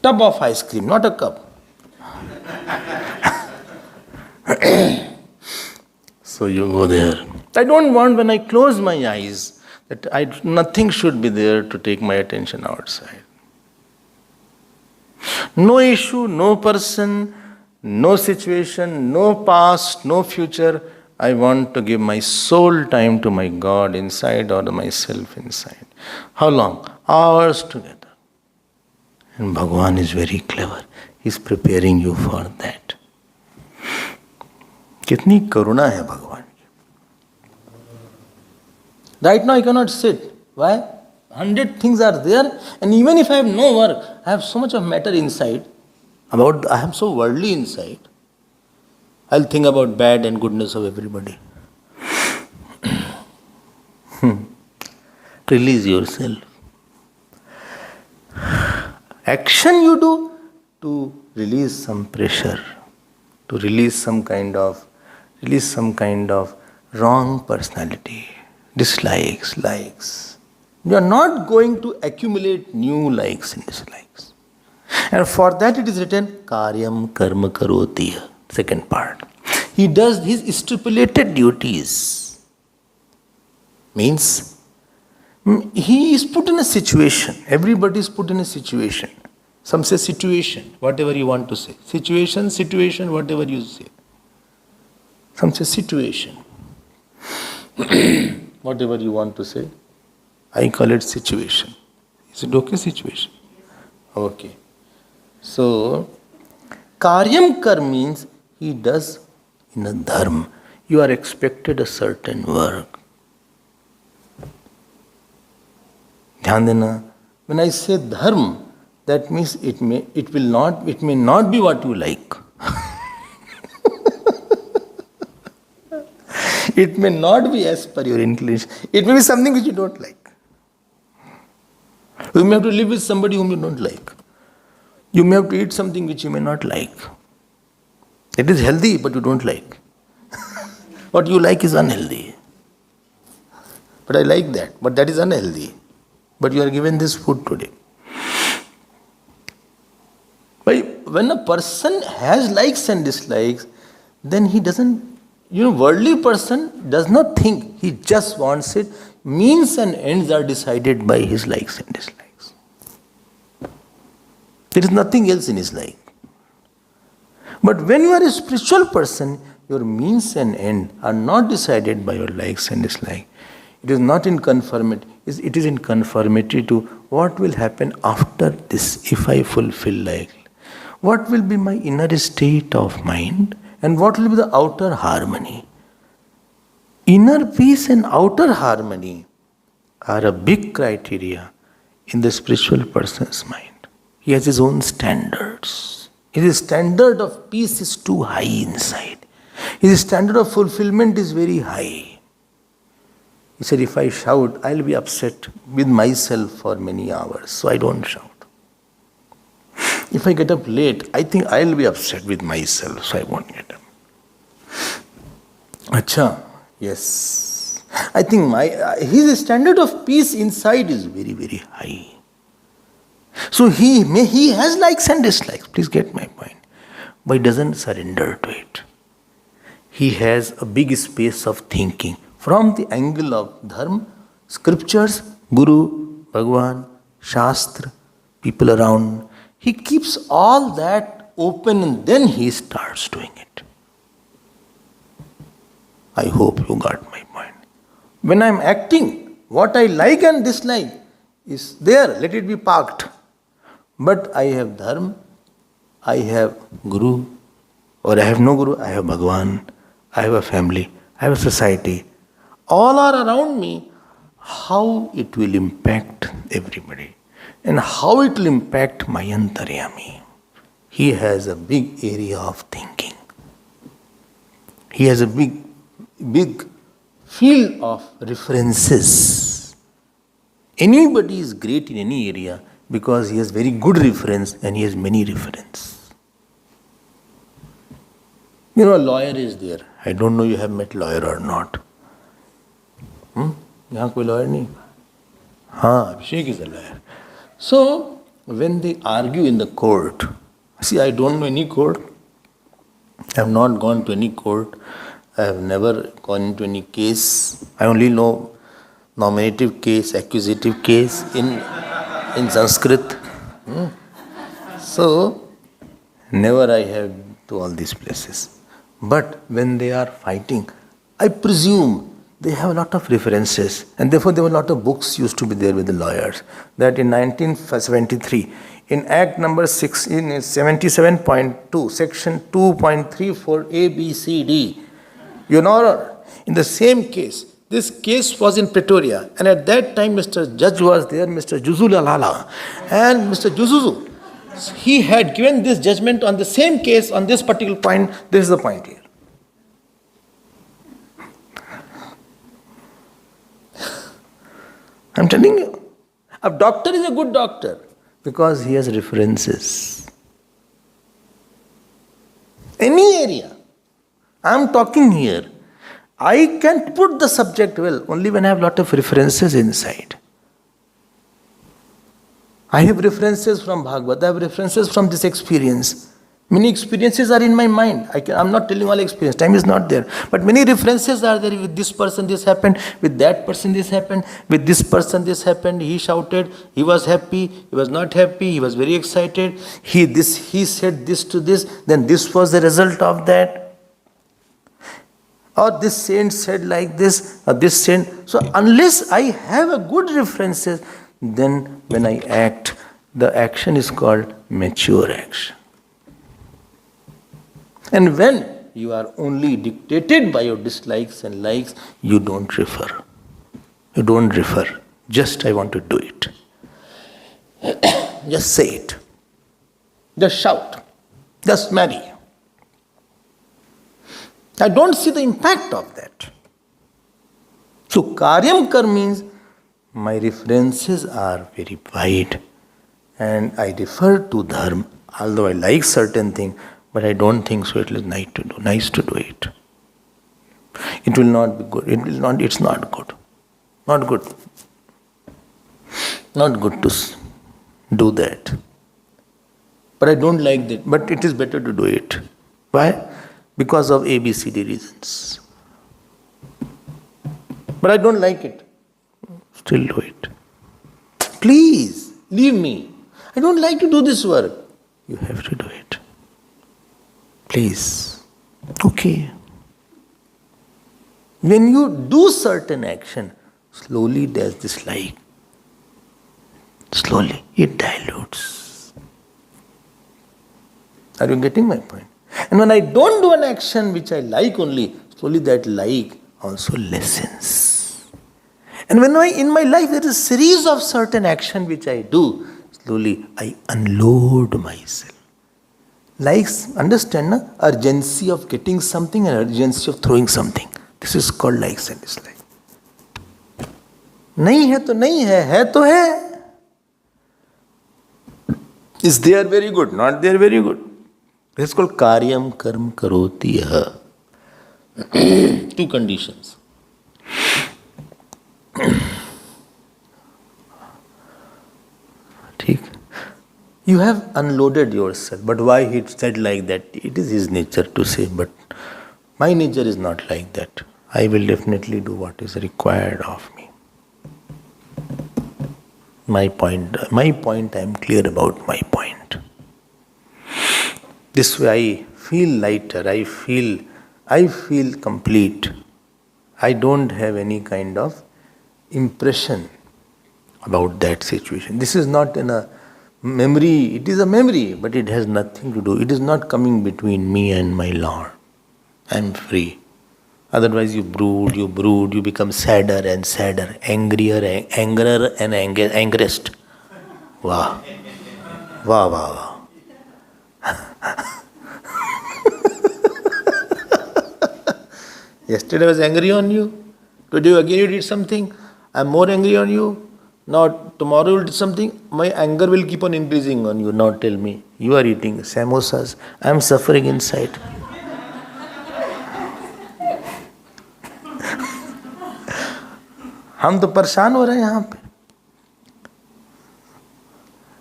Tub of ice cream, not a cup. So you go there. I don't want when I close my eyes that nothing should be there to take my attention outside. No issue, no person, no situation, no past, no future. I want to give my soul time to my God inside or myself inside. How long? Hours together. And Bhagavan is very clever. He's preparing you for that. कितनी करुणा है भगवान की. Right now I cannot sit. Why? 100 things are there, and even if I have no work, I have so much of matter inside. I am so worldly inside. I'll think about bad and goodness of everybody. Release yourself. Action you do to release some pressure, to release some kind of wrong personality, dislikes, likes. You are not going to accumulate new likes and dislikes. And for that it is written, Karyam Karma Karoti, second part. He does his stipulated duties. Means, he is put in a situation. Everybody is put in a situation. Some say situation, whatever you want to say. Situation, whatever you say. Some say situation. Whatever you want to say. I call it situation. Is it okay, situation? Okay. So, Karyam Kar means he does in a dharma. You are expected a certain work. Dhyan dena. When I say dharma, that means it may not be what you like. It may not be as per your inclination. It may be something which you don't like. You may have to live with somebody whom you don't like. You may have to eat something which you may not like. It is healthy, but you don't like. What you like is unhealthy. But I like that, but that is unhealthy. But you are given this food today. But when a person has likes and dislikes, then he doesn't, worldly person does not think, he just wants it. Means and ends are decided by his likes and dislikes. There is nothing else in his life. But when you are a spiritual person, your means and end are not decided by your likes and dislikes. It is not in conformity. It is in conformity to what will happen after this if I fulfill like. What will be my inner state of mind and what will be the outer harmony. Inner peace and outer harmony are a big criteria in the spiritual person's mind. He has his own standards. His standard of peace is too high inside. His standard of fulfillment is very high. He said, if I shout, I'll be upset with myself for many hours, so I don't shout. If I get up late, I think I'll be upset with myself, so I won't get up. Acha, yes. I think his standard of peace inside is very, very high. So he has likes and dislikes, please get my point, but he doesn't surrender to it. He has a big space of thinking from the angle of dharma, scriptures, guru, Bhagwan, shastra, people around. He keeps all that open and then he starts doing it. I hope you got my point. When I am acting, what I like and dislike is there, let it be parked. But I have dharma, I have guru, or I have no guru, I have Bhagwan, I have a family, I have a society. All are around me. How it will impact everybody and how it will impact my antaryami. He has a big area of thinking. He has a big field of references. Anybody is great in any area because he has very good reference and he has many references. A lawyer is there. I don't know you have met lawyer or not. यहाँ कोई lawyer नहीं? हाँ, Abhishek is a lawyer. So, when they argue in the court, see, I don't know any court. I have not gone to any court. I have never gone into any case. I only know nominative case, accusative case in Sanskrit. So, never I have to all these places. But when they are fighting, I presume they have a lot of references, and therefore there were a lot of books used to be there with the lawyers. That in 1973, in Act number 77.2, section 2.34 A, B, C, D, Your Honor, in the same case, this case was in Pretoria, and at that time Mr. Judge was there, Mr. Juzulalala, and Mr. Juzuzu, he had given this judgment on the same case on this particular point. This is the point here. I'm telling you, a doctor is a good doctor because he has references. Any area. I'm talking here. I can put the subject well only when I have a lot of references inside. I have references from Bhagavad, I have references from this experience. Many experiences are in my mind. I'm not telling all experience, time is not there. But many references are there. With this person this happened, with that person this happened, with this person this happened, he shouted, he was happy, he was not happy, he was very excited, he said this to this, then this was the result of that. Or this saint said like this, or this saint. So unless I have a good references, then when I act, the action is called mature action. And when you are only dictated by your dislikes and likes, you don't refer. You don't refer. Just I want to do it. Just say it. Just shout. Just marry. I don't see the impact of that. So karyam kar means my references are very wide and I refer to dharma, although I like certain things, but I don't think so it is nice to do it. It will not be good. It's not good. Not good. Not good to do that. But I don't like that. But it is better to do it. Why? because of ABCD reasons. But I don't like it. Still do it. Please, leave me. I don't like to do this work. You have to do it. Please. Okay. When you do certain action, slowly there's this like. Slowly it dilutes. Are you getting my point? And when I don't do an action which I like only, slowly that like also lessens. And when in my life there is a series of certain action which I do, slowly I unload myself. Likes, understand, na? Urgency of getting something and urgency of throwing something. This is called likes and dislikes. नहीं है तो नहीं है तो है. Is there very good? Not there very good. This is called karyam karm karoti yaha. Two conditions. ठीक. You have unloaded yourself. But why he said like that? It is his nature to say, but my nature is not like that. I will definitely do what is required of me. My point, I am clear about my point. This way I feel lighter, I feel complete. I don't have any kind of impression about that situation. This is not in a memory, it is a memory, but it has nothing to do. It is not coming between me and my Lord. I am free. Otherwise you brood, you become sadder and sadder, angrier and angriest. Wow. Wow. Yesterday I was angry on you. Today again you did something. I am more angry on you. Now tomorrow you will do something. My anger will keep on increasing on you. Now tell me, you are eating samosas. I am suffering inside. हम तो परेशान हो रहे हैं यहाँ पे.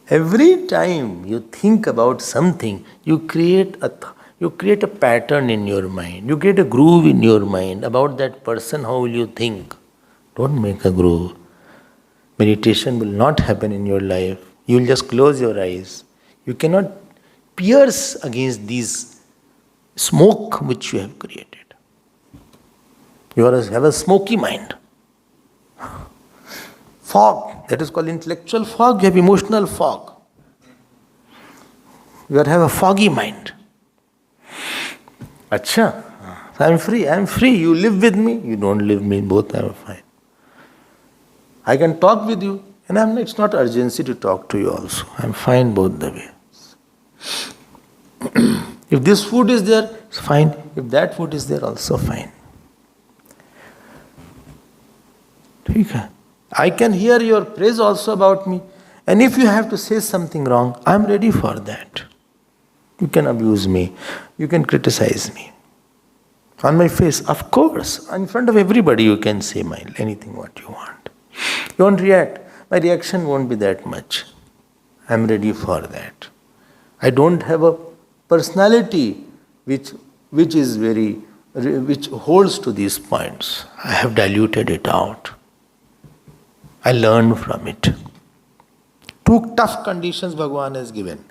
Every time you think about something, you create a pattern in your mind. You create a groove in your mind about that person. How will you think? Don't make a groove. Meditation will not happen in your life. You will just close your eyes. You cannot pierce against these smoke which you have created. You have a smoky mind. Fog, that is called intellectual fog. You have emotional fog. You have a foggy mind. Acha, I am free. You live with me, you don't live with me, both I am fine. I can talk with you, and it's not urgency to talk to you also. I am fine both the ways. If this food is there, it's fine. If that food is there, also fine. I can hear your praise also about me. And if you have to say something wrong, I am ready for that. You can abuse me. You can criticize me. On my face, of course. In front of everybody you can say anything what you want. You won't react. My reaction won't be that much. I am ready for that. I don't have a personality which holds to these points. I have diluted it out. I learned from it. Two tough conditions Bhagavan has given.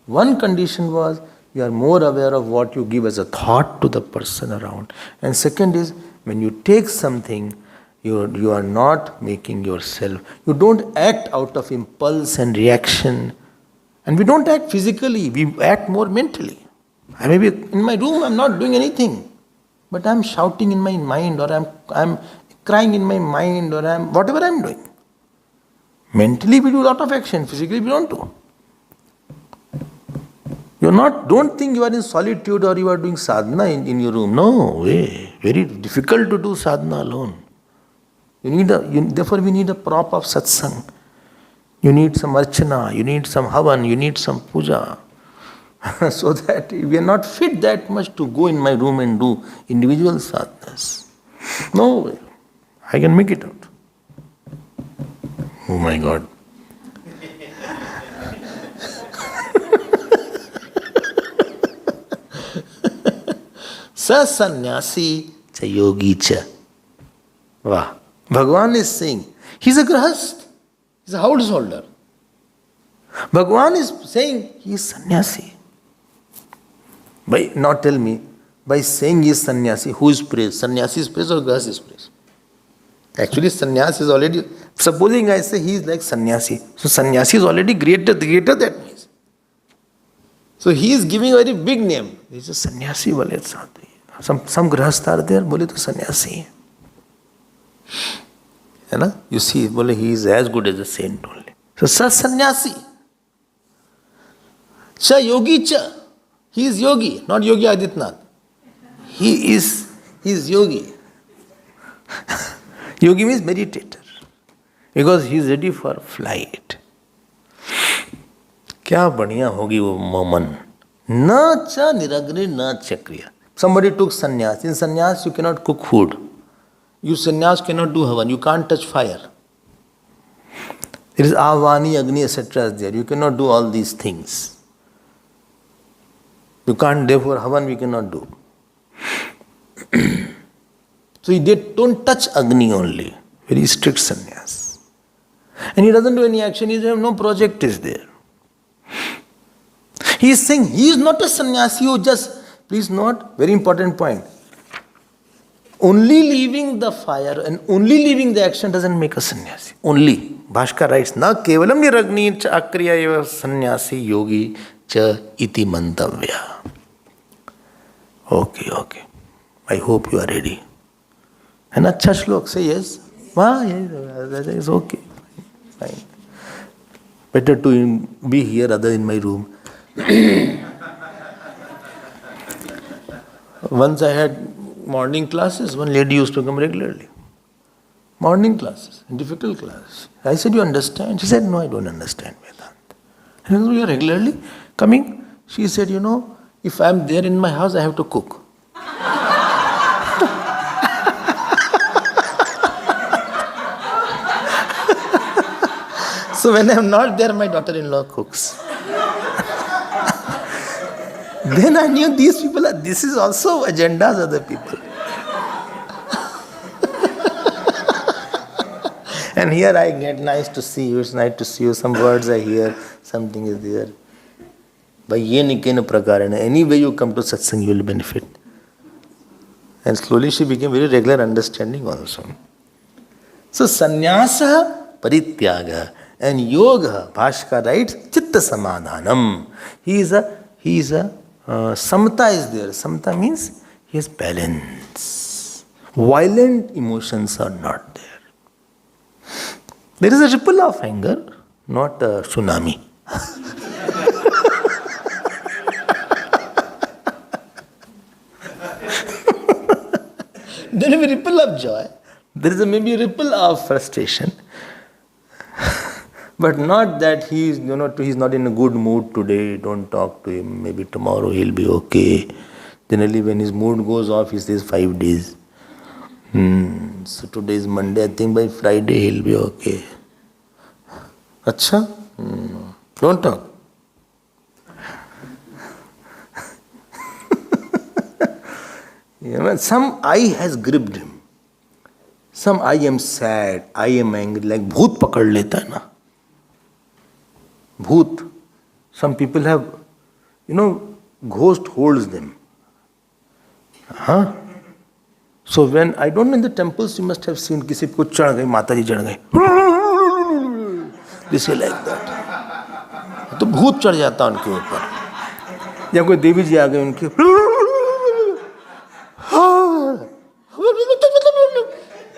One condition was you are more aware of what you give as a thought to the person around. And second is when you take something, you are not making yourself. You don't act out of impulse and reaction. And we don't act physically, we act more mentally. I may be in my room, I am not doing anything. But I am shouting in my mind, or I am crying in my mind, or whatever I am doing. Mentally we do a lot of action, physically we don't do. Don't think you are in solitude or you are doing sadhana in your room. No way. Very difficult to do sadhana alone. Therefore we need a prop of satsang. You need some archana, you need some havan, you need some puja. So that we are not fit that much to go in my room and do individual sadhanas. No way. I can make it out. Oh my God. Sa sannyasi cha yogi cha. Wow. Bhagavan is saying, he's a grahast, he's a householder. Bhagavan is saying, he is sannyasi. Now tell me, by saying he is sannyasi, who is praised? Sannyasi is praised or grahast is praised? Actually, sannyasi is already, supposing I say he is like sannyasi. So sannyasi is already greater that means. So he is giving a very big name. He is a sannyasi. Some grahast are there, bole to sannyasi. You see, he is as good as a saint only. So sa sannyasi. Cha yogi cha. He is yogi, not Yogi Adityanath. He is yogi. Yogi means meditator. Because he is ready for flight. क्या बढ़िया होगी वो मोमन. न च निरग्नि न Chakriya. Somebody took sannyas. In sannyas you cannot cook food. You sannyas cannot do havan. You can't touch fire. There is avani, agni, etc. there. You cannot do all these things. You can't, therefore havan we cannot do. So he don't touch agni only. Very strict sannyas. And he doesn't do any action. He says no project is there. He is saying he is not a sannyasi who just, please note, very important point. Only leaving the fire and only leaving the action doesn't make a sannyasi. Only. Bhaskar writes, na kevalam niragni cha akriya eva sannyasi yogi cha iti mantavya. Okay. I hope you are ready. An acha shlok, say yes. Yes, it's okay. Fine. Better to be here rather in my room. Once I had morning classes, one lady used to come regularly. Morning classes, difficult class. I said, you understand? She said, no, I don't understand Vedanta. I said, you are regularly coming? She said, if I am there in my house, I have to cook. So when I am not there, my daughter-in-law cooks. Then I knew these people this is also agendas of the people. And here I get nice to see you, it's nice to see you, some words I hear, something is there. By ye nikena prakarana, any way you come to satsang, you will benefit. And slowly she became very regular understanding also. So sannyasa parityaga and yoga, Bhaskar writes, chitta samadhanam. He is a samta is there. Samta means he has balance. Violent emotions are not there. There is a ripple of anger, not a tsunami. There will be a ripple of joy. There is maybe a ripple of frustration. But not that he is, he's not in a good mood today, don't talk to him, maybe tomorrow he'll be okay. Generally when his mood goes off, he says 5 days. So today is Monday, I think by Friday he'll be okay. Acha? Don't talk. Some I has gripped him. Some I am sad, I am angry, like bhoot pakad leta hai na. Bhoot. Some people have, ghost holds them. So when, I don't know, in the temples you must have seen, kisi ko chad gayi, Mataji chad gayi. This is like that. तो भूत चढ़ जाता उनके ऊपर. या कोई देवी जी आ गए उनके.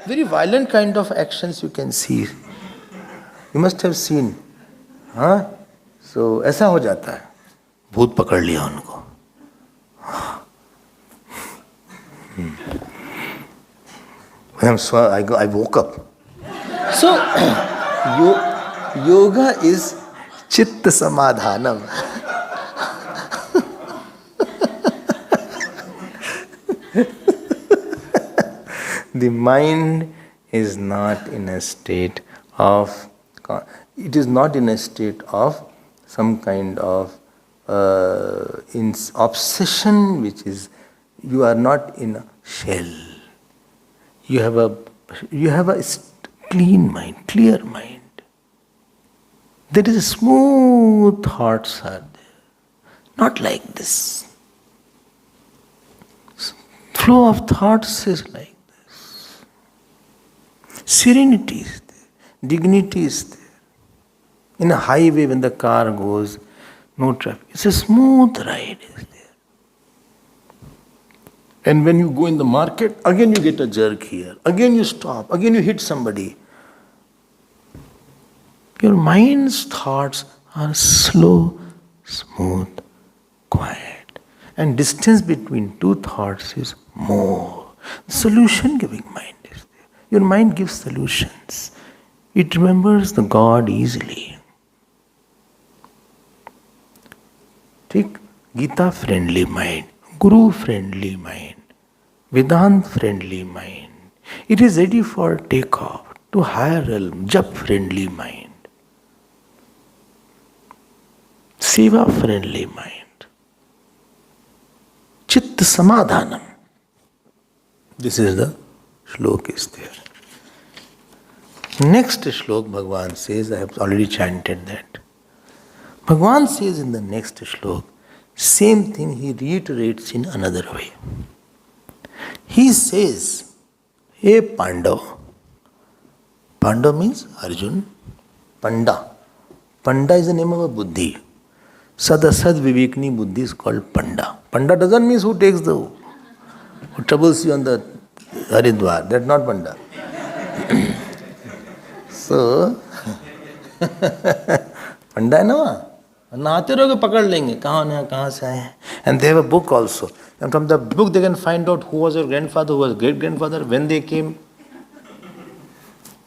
Very violent kind of actions you can see. You must have seen. So ऐसा हो जाता है. भूत पकड़ लिया उनको. I woke up. So yoga is chitta samadhanam. The mind is not in a state of, it is not in a state of some kind of obsession which is You are not in a shell. You have a clean mind, clear mind. There is a smooth thoughts are there. Not like this. Flow of thoughts is like this. Serenity is there. Dignity is there. In a highway when the car goes, no traffic. It's a smooth ride is there. And when you go in the market, again you get a jerk here. Again you stop. Again you hit somebody. Your mind's thoughts are slow, smooth, quiet. And distance between two thoughts is more. The solution-giving mind is there. Your mind gives solutions. It remembers the God easily. Take Gita-friendly mind, Guru-friendly mind, Vedant-friendly mind. It is ready for takeoff to higher realm, Jap-friendly mind. Seva-friendly mind. Chitta Samadhanam. This is the shlok is there. Next shlok Bhagavan says, I have already chanted that. Bhagavan says in the next shlok, same thing he reiterates in another way. He says, Hey Pandav. Pandav means Arjun. Panda. Panda is the name of a buddhi. Sadasad Vivekni Buddhi is called Panda. Panda doesn't mean who takes who troubles you on the Haridwar. That's not Panda. So, Panda है ना नहाते रहोगे पकड़ लेंगे कहाँ से आए हैं. And they have a book also. And from the book they can find out who was your grandfather, who was great grandfather, when they came.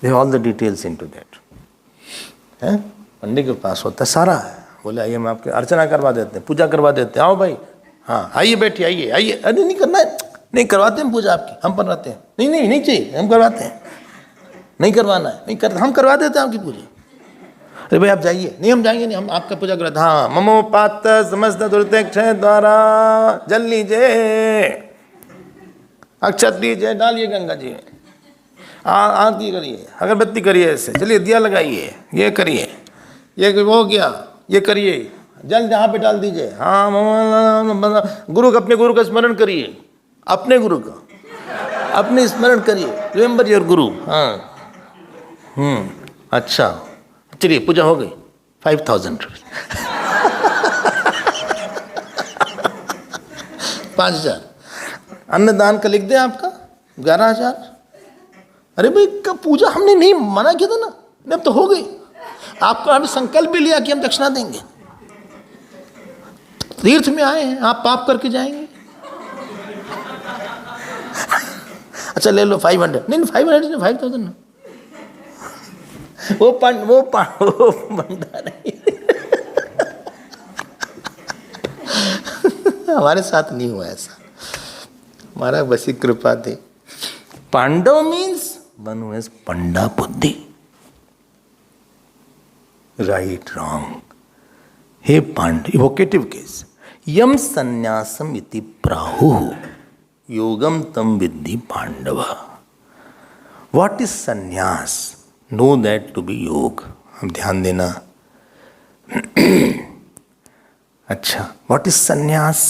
They have all the details into that. पंडित के पास होता सारा है. बोले आइए हम आपके अर्चना करवा देते हैं, पूजा करवा देते हैं. आओ भाई, हाँ आइए बैठिए आइए आइए. अरे नहीं करना है, नहीं करवाते हम पूजा आपकी, हम करवाते हैं. नहीं चाहिए, हम करवाते हैं. नहीं करवाना है, नहीं कर, हम करवा देते हैं आपकी पूजा. अरे भाई आप जाइए. नहीं हम जाएंगे नहीं, हम आपका पूजा करवाते. हाँ ममो पात समस्त दुर्तेक्षय द्वारा जल लीजिए, अक्षत लीजिए, डालिए गंगा जी में, आरती करिए, अगरबत्ती करिए, ऐसे चलिए दिया लगाइए, ये करिए, ये वो किया, ये करिए, जल जहाँ पे डाल दीजिए. हाँ गुरु का, अपने गुरु का स्मरण करिए, अपने गुरु का अपने स्मरण करिए. रिमेंबर योर गुरु. हाँ अच्छा चलिए पूजा हो गई. 5,000 रुपये 5,000. अन्नदान का लिख दें आपका 11,000. अरे भाई का पूजा हमने नहीं मना किया था ना, अब तो हो गई. आपका हमने संकल्प भी लिया कि हम दक्षिणा देंगे. तीर्थ में आए हैं, आप पाप करके जाएंगे. अच्छा ले लो 500. नहीं 500 नहीं 5,000 ना. वो बंदा नहीं. हमारे साथ नहीं हुआ ऐसा. हमारा बसी कृपा थी. Pandava means one who has पंडा बुद्धि. Right, wrong. Hey Pand, evocative case. Yam sannyasam iti prahu yogam tam viddhi Pandava. What is sannyas? Know that to be yoga. अब ध्यान देना. अच्छा, what is sannyas?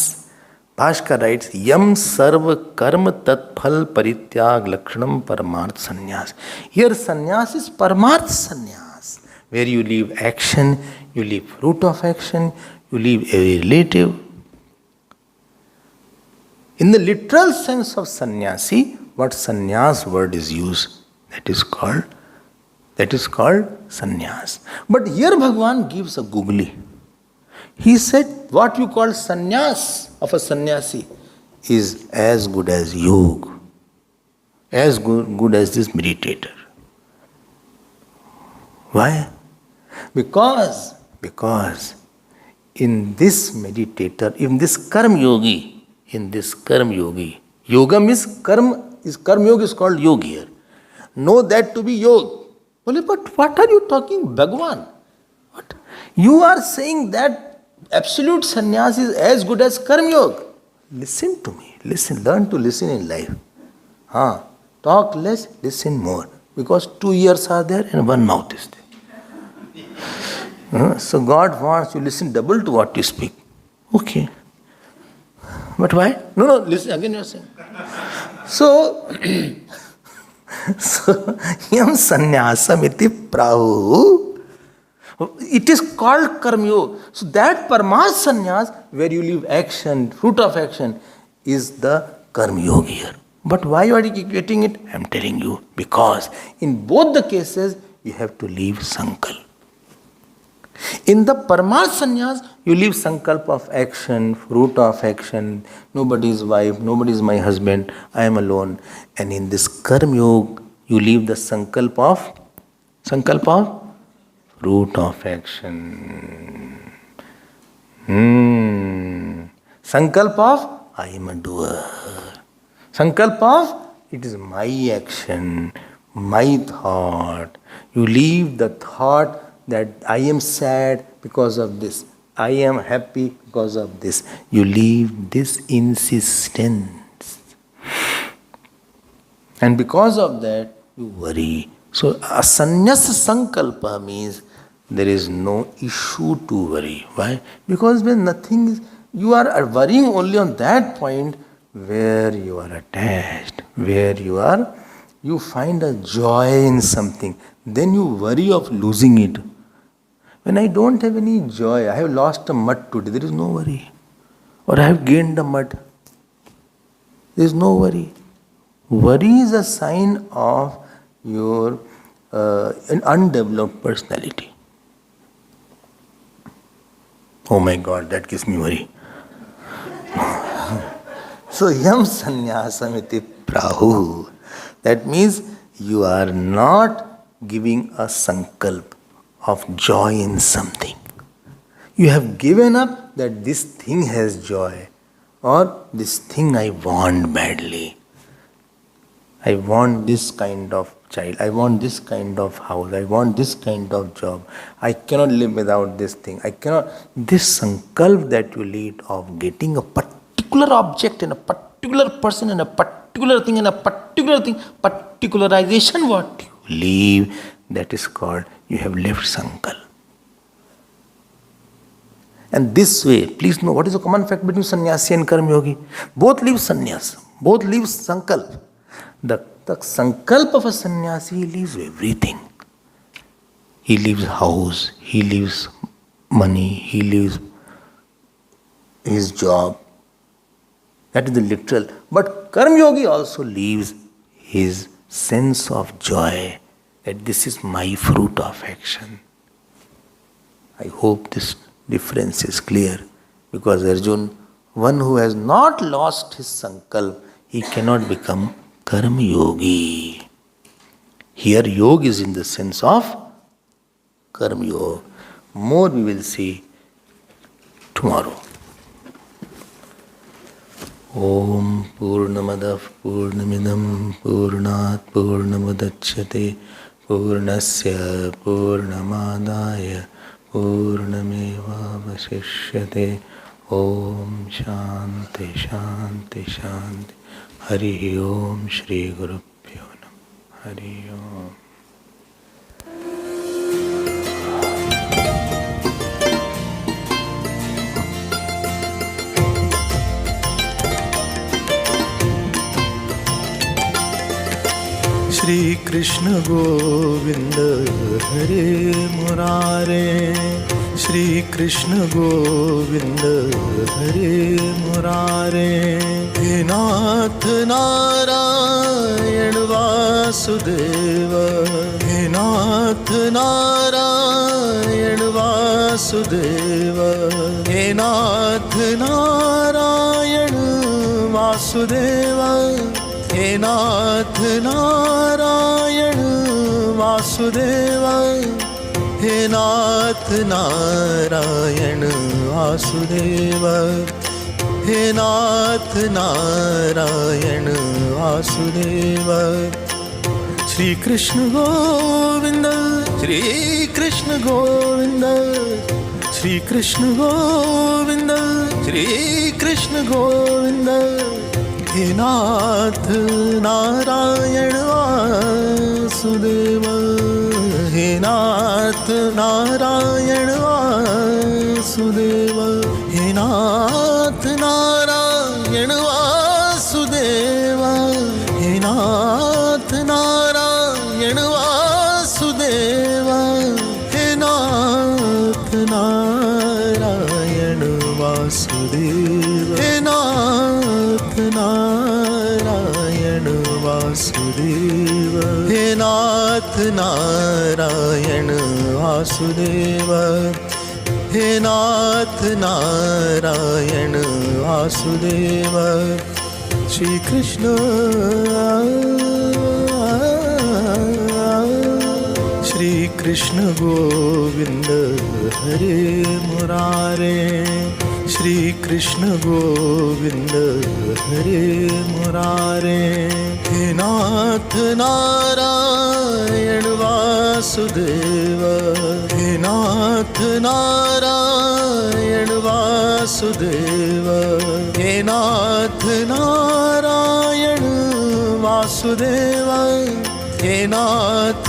Bhashkar writes, Yam sarva karma tatphal parityag lakshanam paramarth sannyas. Here sannyas is paramarth sannyas. Where you leave action, you leave fruit of action, you leave a relative. In the literal sense of sannyasi, what sannyas word is used, that is called sannyas. But here Bhagavan gives a googly. He said, what you call sannyas of a sannyasi is as good as yoga, as good as this meditator. Why? Because in this meditator, in this karma yogi, yoga means karma yoga is called yoga here. Know that to be yoga. But what are you talking, Bhagavan? You are saying that absolute sannyas is as good as karma yoga. listen to me. Listen, learn to listen in life. Talk less, listen more. Because 2 ears are there and 1 mouth is there. So God wants you to listen double to what you speak. Okay. But why? No, listen again, you are saying. So yam sannyasam iti prahu. It is called karma yoga. So that paramath sannyas, where you leave action, fruit of action, is the karma yoga here. But why are you getting it? I am telling you, because in both the cases, you have to leave sankalp. In the paramath sannyas, you leave sankalp of action, fruit of action, nobody is wife, nobody is my husband, I am alone. And in this karma yoga, you leave the sankalp of fruit of action. Sankalp of I am a doer. Sankalp of it is my action, my thought. You leave the thought that I am sad because of this, I am happy because of this. You leave this insistence. And because of that, you worry. So a sannyas sankalpa means there is no issue to worry. Why? Because when nothing is, you are worrying only on that point where you are attached, where you find a joy in something. Then you worry of losing it. When I don't have any joy, I have lost a mud today, there is no worry. Or I have gained a mud, there is no worry. Worry is a sign of your an undeveloped personality. Oh my God, that gives me worry. So yam sannyasam iti prahu. That means you are not giving a sankalp of joy in something. You have given up that this thing has joy, or this thing I want badly. I want this kind of child, I want this kind of house, I want this kind of job. I cannot live without this thing. I cannot. This sankalp that you lead of getting a particular object and a particular person and a particular thing and a particular thing, particularization what you leave, that is called you have left sankalp. And this way, please know what is the common fact between sannyasi and karma yogi. Both leave sannyas, both leave sankalp. The sankalp of a sannyasi, he leaves everything. He leaves house, he leaves money, he leaves his job. That is the literal. But karma yogi also leaves his sense of joy, that this is my fruit of action. I hope this difference is clear, because Arjun, one who has not lost his sankalp, he cannot become karma yogi. Here yoga is in the sense of karma yoga. More we will see tomorrow. Om Purnamadav Purnamidam Purnat Purnamudachyate Purnasya Purnamadaya Purnameva Vasishyate. Om Shanti Shanti Shanti. Hari Om Shri Guru Pyo Namah. Hari Om. Shri Krishna Govinda Hare Murare, Shri Krishna Govinda Hare Murare, He Nath Narayan Vasudeva, He Nath Narayan Vasudeva, He Nath Narayan Vasudeva, He Nath Narayan Vasudeva, He Nath Narayan Vasudeva, He Nath Narayan Vasudeva. Shri Krishna Govinda, Shri Krishna Govinda, Shri Krishna Govind, Shri Krishna Govind, हे नाथ नारायण वासुदेव, हे नाथ नारायण वासुदेव, हे नाथ नारायण वासुदेव, हे नाथ नारायण वासुदेव, हे नाथ नारायण वासुदेव, हे नाथ नारायण वासुदेव, हे नाथ नारायण वासुदेव, हे नाथ नारायण वासुदेव. श्री कृष्ण श्री कृष्ण गोविंद हरे मुरारे, श्री कृष्ण गोविंद हरे मुरारे, हे नाथ नारायण वासुदेव, हे नाथ नारायण वासुदेव, हे नाथ नारायण वासुदेव, हे नाथ